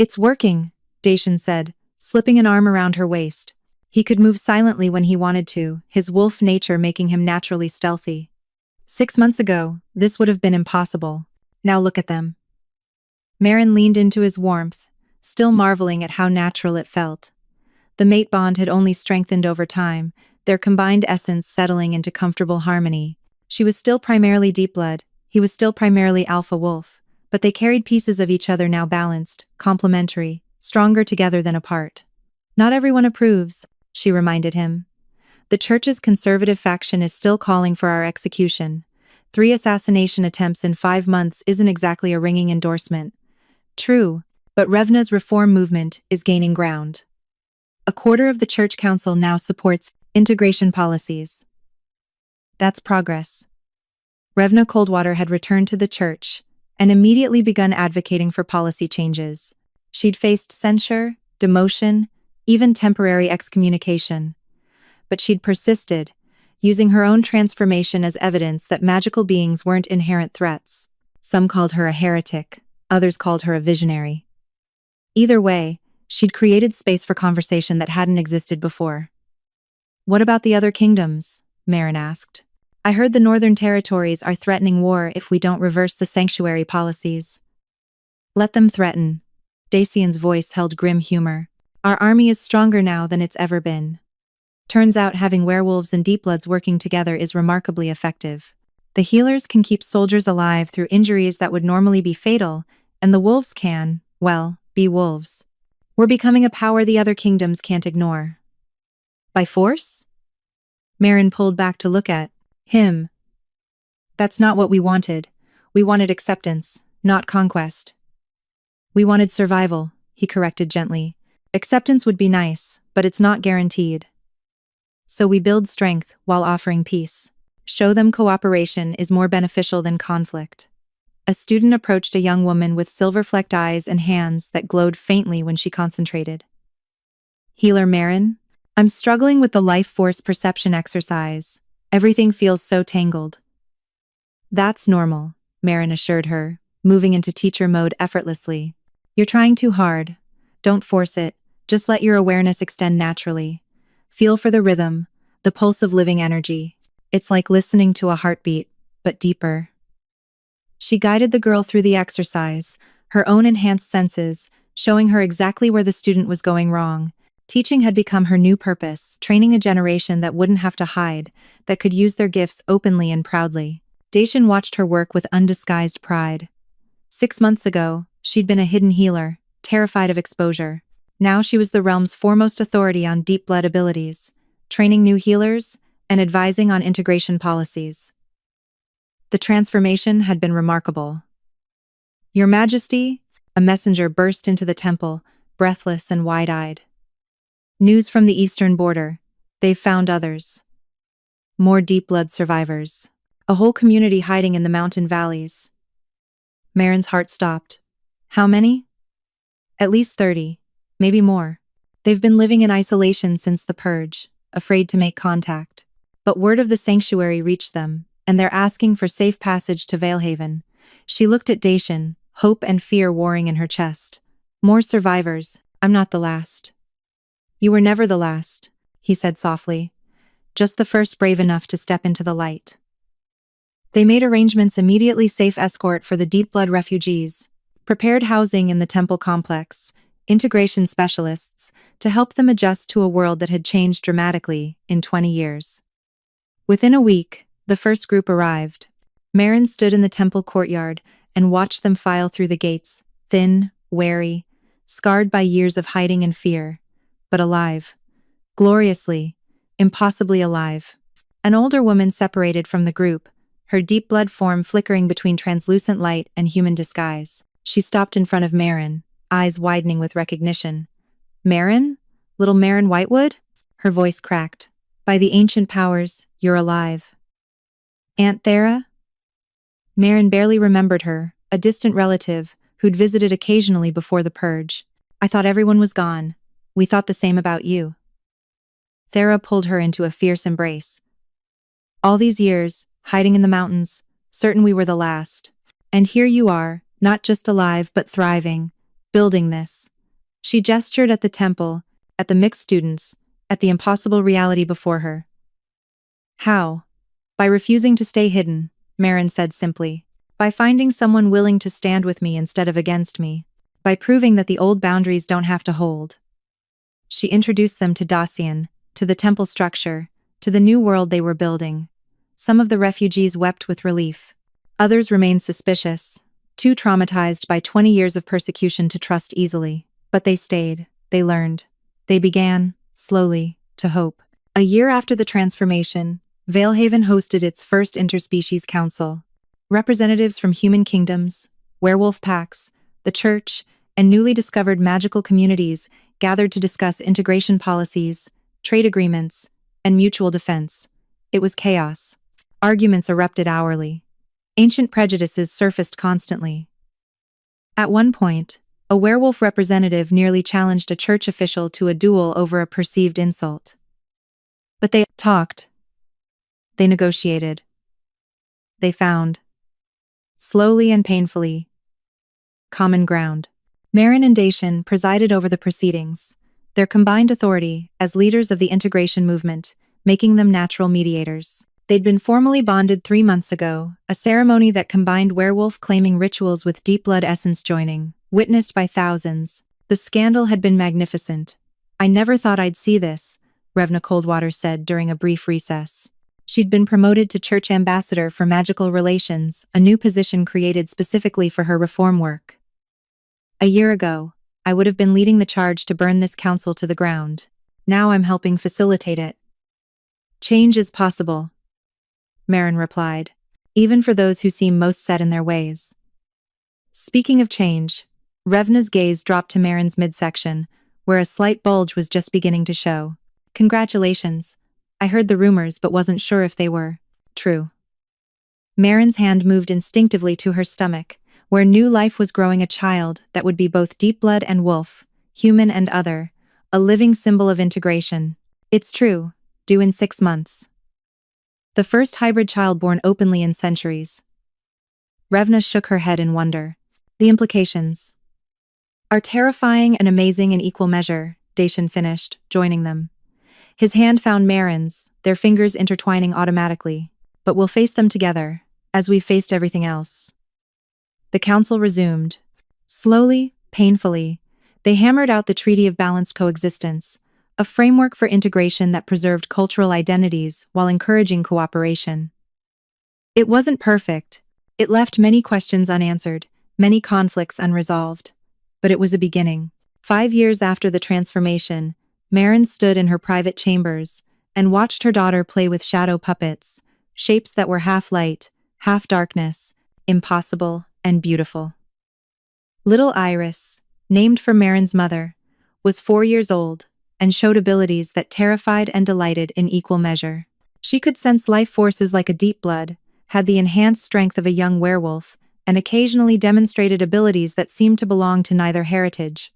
It's working, Dacian said, slipping an arm around her waist. He could move silently when he wanted to, his wolf nature making him naturally stealthy. 6 months ago, this would have been impossible. Now look at them. Marin leaned into his warmth, still marveling at how natural it felt. The mate bond had only strengthened over time, their combined essence settling into comfortable harmony. She was still primarily deep blood, he was still primarily alpha wolf, but they carried pieces of each other now balanced, complementary, stronger together than apart. Not everyone approves, she reminded him. The church's conservative faction is still calling for our execution. 3 assassination attempts in 5 months isn't exactly a ringing endorsement. True, but Revna's reform movement is gaining ground. A quarter of the church council now supports integration policies. That's progress. Revna Coldwater had returned to the church and immediately begun advocating for policy changes. She'd faced censure, demotion, even temporary excommunication. But she'd persisted, using her own transformation as evidence that magical beings weren't inherent threats. Some called her a heretic, others called her a visionary. Either way, she'd created space for conversation that hadn't existed before. What about the other kingdoms? Marin asked. I heard the northern territories are threatening war if we don't reverse the sanctuary policies. Let them threaten. Dacian's voice held grim humor. Our army is stronger now than it's ever been. Turns out having werewolves and deepbloods working together is remarkably effective. The healers can keep soldiers alive through injuries that would normally be fatal, and the wolves can, well, be wolves. We're becoming a power the other kingdoms can't ignore. By force? Marin pulled back to look at him. That's not what we wanted. We wanted acceptance, not conquest. We wanted survival, he corrected gently. Acceptance would be nice, but it's not guaranteed. So we build strength while offering peace. Show them cooperation is more beneficial than conflict. A student approached a young woman with silver-flecked eyes and hands that glowed faintly when she concentrated. Healer Marin, I'm struggling with the life force perception exercise. Everything feels so tangled. That's normal, Marin assured her, moving into teacher mode effortlessly. You're trying too hard. Don't force it, just let your awareness extend naturally. Feel for the rhythm, the pulse of living energy. It's like listening to a heartbeat, but deeper. She guided the girl through the exercise, her own enhanced senses, showing her exactly where the student was going wrong. Teaching had become her new purpose, training a generation that wouldn't have to hide, that could use their gifts openly and proudly. Dacian watched her work with undisguised pride. 6 months ago, she'd been a hidden healer, terrified of exposure. Now she was the realm's foremost authority on deep blood abilities, training new healers and advising on integration policies. The transformation had been remarkable. Your Majesty, a messenger burst into the temple, breathless and wide-eyed. News from the eastern border. They've found others. More deep blood survivors. A whole community hiding in the mountain valleys. Marin's heart stopped. How many? At least 30, maybe more. They've been living in isolation since the purge, afraid to make contact. But word of the sanctuary reached them, and they're asking for safe passage to Valehaven. She looked at Dacian, hope and fear warring in her chest. More survivors, I'm not the last. You were never the last, he said softly. Just the first brave enough to step into the light. They made arrangements immediately safe escort for the deep blood refugees, prepared housing in the temple complex, integration specialists, to help them adjust to a world that had changed dramatically in 20 years. Within a week, the first group arrived. Marin stood in the temple courtyard and watched them file through the gates, thin, wary, scarred by years of hiding and fear, but alive. Gloriously, impossibly alive. An older woman separated from the group, her deep blood form flickering between translucent light and human disguise. She stopped in front of Marin, eyes widening with recognition. Marin? Little Marin Whitewood? Her voice cracked. By the ancient powers, you're alive. Aunt Thera? Marin barely remembered her, a distant relative who'd visited occasionally before the purge. I thought everyone was gone. We thought the same about you. Thera pulled her into a fierce embrace. All these years, hiding in the mountains, certain we were the last. And here you are, not just alive but thriving, building this. She gestured at the temple, at the mixed students, at the impossible reality before her. How? By refusing to stay hidden, Marin said simply. By finding someone willing to stand with me instead of against me. By proving that the old boundaries don't have to hold. She introduced them to Dacian, to the temple structure, to the new world they were building. Some of the refugees wept with relief. Others remained suspicious, too traumatized by 20 years of persecution to trust easily. But they stayed, they learned. They began, slowly, to hope. A year after the transformation, Valehaven hosted its first interspecies council. Representatives from human kingdoms, werewolf packs, the church, and newly discovered magical communities gathered to discuss integration policies, trade agreements, and mutual defense. It was chaos. Arguments erupted hourly. Ancient prejudices surfaced constantly. At one point, a werewolf representative nearly challenged a church official to a duel over a perceived insult. But they talked. They negotiated. They found, slowly and painfully, common ground. Marin and Dacian presided over the proceedings, their combined authority as leaders of the integration movement, making them natural mediators. They'd been formally bonded 3 months ago, a ceremony that combined werewolf-claiming rituals with deep blood essence joining, witnessed by thousands. The scandal had been magnificent. "I never thought I'd see this," Revna Coldwater said during a brief recess. She'd been promoted to church ambassador for magical relations, a new position created specifically for her reform work. "A year ago, I would have been leading the charge to burn this council to the ground. Now I'm helping facilitate it." "Change is possible," Marin replied, "even for those who seem most set in their ways." Speaking of change, Revna's gaze dropped to Marin's midsection, where a slight bulge was just beginning to show. "Congratulations. I heard the rumors but wasn't sure if they were true." Marin's hand moved instinctively to her stomach, where new life was growing, a child that would be both deep blood and wolf, human and other, a living symbol of integration. "It's true, due in 6 months. The first hybrid child born openly in centuries." Revna shook her head in wonder. "The implications are terrifying and amazing in equal measure," Dacian finished, joining them. His hand found Marin's, their fingers intertwining automatically. "But we'll face them together, as we've faced everything else." The council resumed. Slowly, painfully, they hammered out the Treaty of Balanced Coexistence, a framework for integration that preserved cultural identities while encouraging cooperation. It wasn't perfect. It left many questions unanswered, many conflicts unresolved. But it was a beginning. 5 years after the transformation, Marin stood in her private chambers and watched her daughter play with shadow puppets, shapes that were half light, half darkness, impossible and beautiful. Little Iris, named for Marin's mother, was 4 years old and showed abilities that terrified and delighted in equal measure. She could sense life forces like a deep blood, had the enhanced strength of a young werewolf, and occasionally demonstrated abilities that seemed to belong to neither heritage.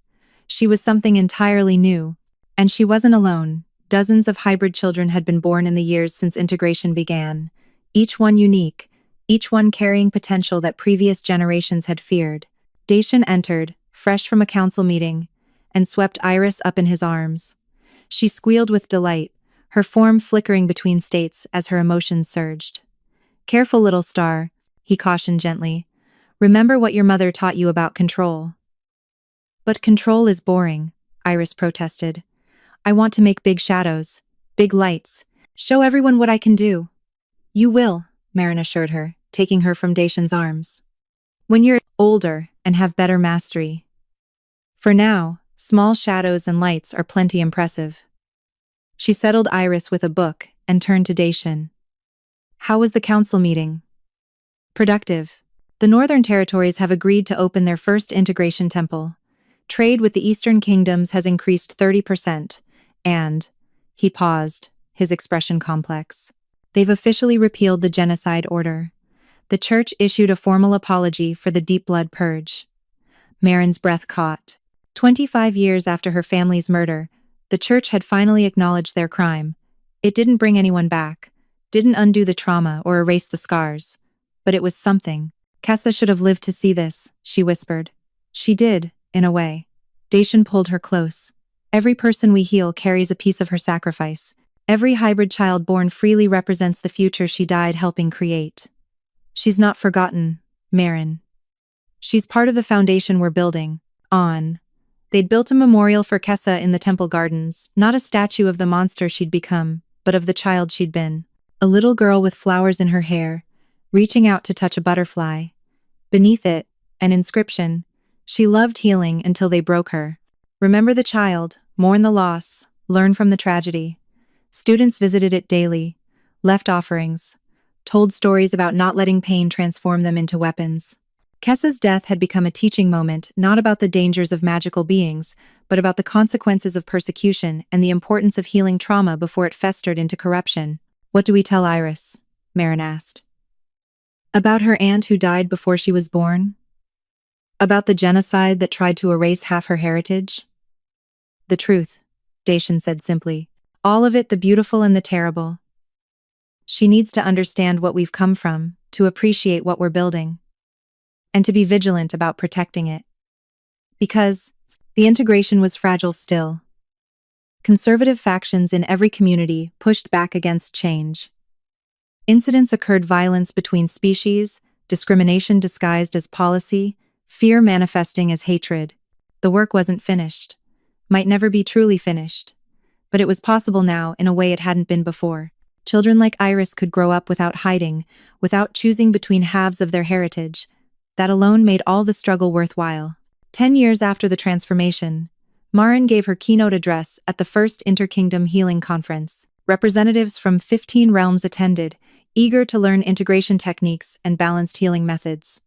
She was something entirely new. And she wasn't alone. Dozens of hybrid children had been born in the years since integration began, each one unique, each one carrying potential that previous generations had feared. Dacian entered, fresh from a council meeting, and swept Iris up in his arms. She squealed with delight, her form flickering between states as her emotions surged. "Careful, little star," he cautioned gently. "Remember what your mother taught you about control." "But control is boring," Iris protested. "I want to make big shadows, big lights, show everyone what I can do." "You will," Marin assured her, taking her from Dacian's arms. "When you're older and have better mastery. For now, small shadows and lights are plenty impressive." She settled Iris with a book and turned to Dacian. "How was the council meeting?" "Productive. The Northern Territories have agreed to open their first integration temple. Trade with the Eastern Kingdoms has increased 30%, and," he paused, his expression complex, "they've officially repealed the genocide order. The church issued a formal apology for the deep blood purge." Marin's breath caught. 25 years after her family's murder, the church had finally acknowledged their crime. It didn't bring anyone back, didn't undo the trauma or erase the scars. But it was something. "Kessa should have lived to see this," she whispered. "She did, in a way. Dacian pulled her close. Every person we heal carries a piece of her sacrifice. Every hybrid child born freely represents the future she died helping create. She's not forgotten, Marin. She's part of the foundation we're building. On. They'd built a memorial for Kessa in the temple gardens, not a statue of the monster she'd become, but of the child she'd been. A little girl with flowers in her hair, reaching out to touch a butterfly. Beneath it, an inscription: she loved healing until they broke her. Remember the child, mourn the loss, learn from the tragedy. Students visited it daily, left offerings, told stories about not letting pain transform them into weapons. Kessa's death had become a teaching moment, not about the dangers of magical beings, but about the consequences of persecution and the importance of healing trauma before it festered into corruption. What do we tell Iris? Marin asked. About her aunt who died before she was born? About the genocide that tried to erase half her heritage? The truth, Dacian said simply. All of it, the beautiful and the terrible. She needs to understand what we've come from, to appreciate what we're building, and to be vigilant about protecting it. Because the integration was fragile still. Conservative factions in every community pushed back against change. Incidents occurred: violence between species, discrimination disguised as policy, fear manifesting as hatred. The work wasn't finished. Might never be truly finished. But it was possible now in a way it hadn't been before. Children like Iris could grow up without hiding, without choosing between halves of their heritage. That alone made all the struggle worthwhile. 10 years after the transformation, Marin gave her keynote address at the first Inter-Kingdom Healing Conference. Representatives from 15 realms attended, eager to learn integration techniques and balanced healing methods.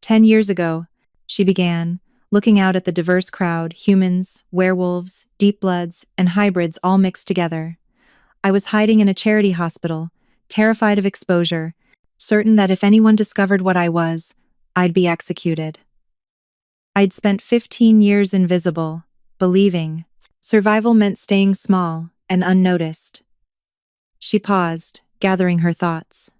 10 years ago, she began, looking out at the diverse crowd: humans, werewolves, deep bloods, and hybrids all mixed together. I was hiding in a charity hospital, terrified of exposure, certain that if anyone discovered what I was, I'd be executed. I'd spent 15 years invisible, believing survival meant staying small and unnoticed. She paused, gathering her thoughts.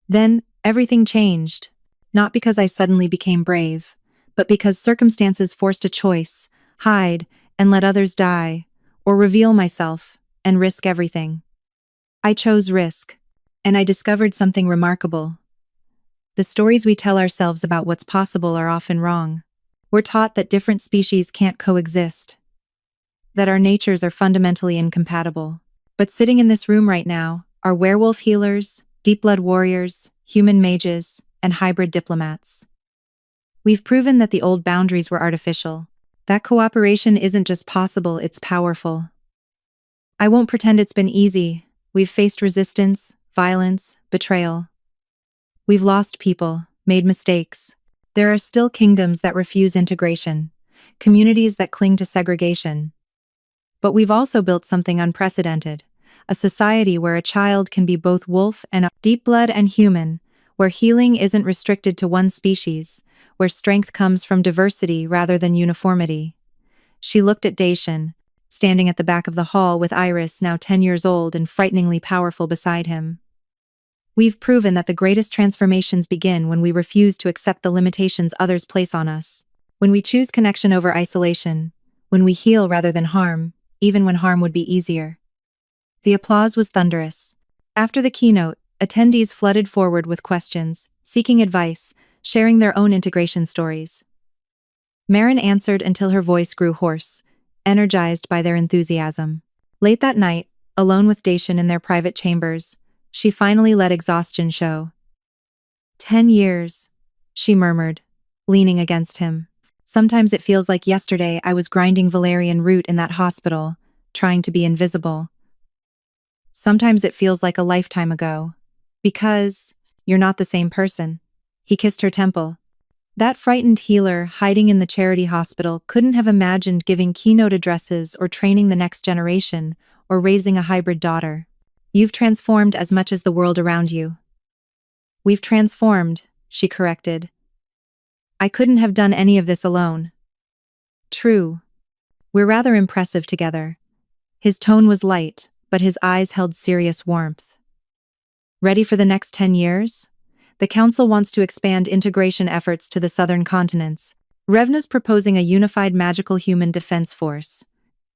Then, everything changed, not because I suddenly became brave, but because circumstances forced a choice: hide and let others die, or reveal myself and risk everything. I chose risk, and I discovered something remarkable. The stories we tell ourselves about what's possible are often wrong. We're taught that different species can't coexist, that our natures are fundamentally incompatible. But sitting in this room right now are werewolf healers, deep blood warriors, human mages, and hybrid diplomats. We've proven that the old boundaries were artificial. That cooperation isn't just possible, it's powerful. I won't pretend it's been easy. We've faced resistance, violence, betrayal. We've lost people, made mistakes. There are still kingdoms that refuse integration, communities that cling to segregation. But we've also built something unprecedented, a society where a child can be both wolf and deep blood and human, where healing isn't restricted to one species, where strength comes from diversity rather than uniformity. She looked at Dacian, standing at the back of the hall with Iris, now 10 years old and frighteningly powerful, beside him. We've proven that the greatest transformations begin when we refuse to accept the limitations others place on us, when we choose connection over isolation, when we heal rather than harm, even when harm would be easier. The applause was thunderous. After the keynote, attendees flooded forward with questions, seeking advice, sharing their own integration stories. Marin answered until her voice grew hoarse, energized by their enthusiasm. Late that night, alone with Dacian in their private chambers, she finally let exhaustion show. 10 years, she murmured, leaning against him. Sometimes it feels like yesterday I was grinding valerian root in that hospital, trying to be invisible. Sometimes it feels like a lifetime ago. Because you're not the same person. He kissed her temple. That frightened healer hiding in the charity hospital couldn't have imagined giving keynote addresses or training the next generation or raising a hybrid daughter. You've transformed as much as the world around you. We've transformed, she corrected. I couldn't have done any of this alone. True. We're rather impressive together. His tone was light, but his eyes held serious warmth. Ready for the next 10 years? The Council wants to expand integration efforts to the southern continents. Revna's proposing a unified magical human defense force.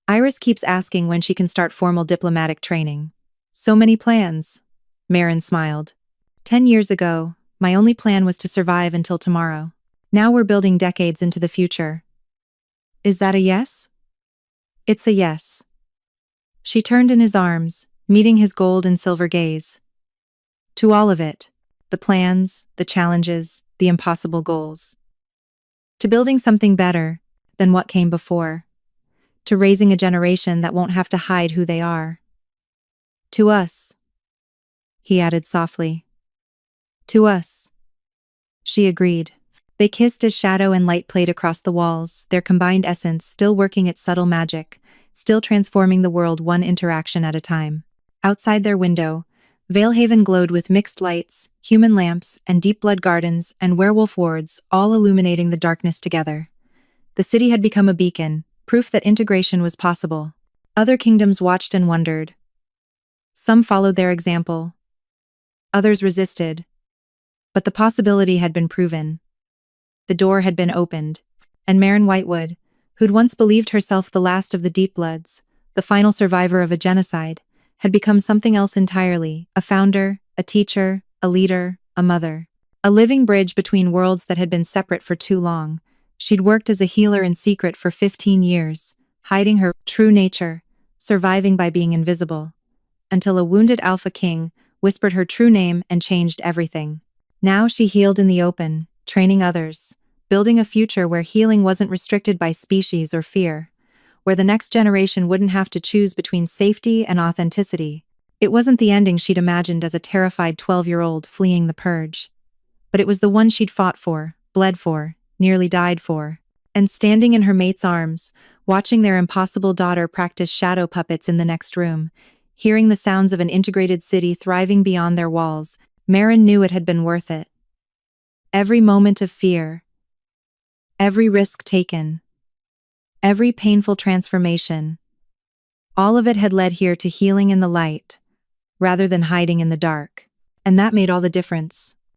Iris keeps asking when she can start formal diplomatic training. So many plans. Marin smiled. 10 years ago, my only plan was to survive until tomorrow. Now we're building decades into the future. Is that a yes? It's a yes. She turned in his arms, meeting his gold and silver gaze. To all of it. The plans, the challenges, the impossible goals. To building something better than what came before. To raising a generation that won't have to hide who they are. To us, he added softly. To us. She agreed. They kissed as shadow and light played across the walls, their combined essence still working its subtle magic, still transforming the world one interaction at a time. Outside their window, Valehaven glowed with mixed lights, human lamps, and deep blood gardens and werewolf wards, all illuminating the darkness together. The city had become a beacon, proof that integration was possible. Other kingdoms watched and wondered. Some followed their example. Others resisted. But the possibility had been proven. The door had been opened, and Marin Whitewood, who'd once believed herself the last of the Deep Bloods, the final survivor of a genocide, had become something else entirely, a founder, a teacher, a leader, a mother. A living bridge between worlds that had been separate for too long. She'd worked as a healer in secret for 15 years, hiding her true nature, surviving by being invisible. Until a wounded Alpha King whispered her true name and changed everything. Now she healed in the open, training others, building a future where healing wasn't restricted by species or fear, where the next generation wouldn't have to choose between safety and authenticity. It wasn't the ending she'd imagined as a terrified 12-year-old fleeing the purge. But it was the one she'd fought for, bled for, nearly died for. And standing in her mate's arms, watching their impossible daughter practice shadow puppets in the next room, hearing the sounds of an integrated city thriving beyond their walls, Marin knew it had been worth it. Every moment of fear, every risk taken, every painful transformation, all of it had led here to healing in the light, rather than hiding in the dark. And that made all the difference.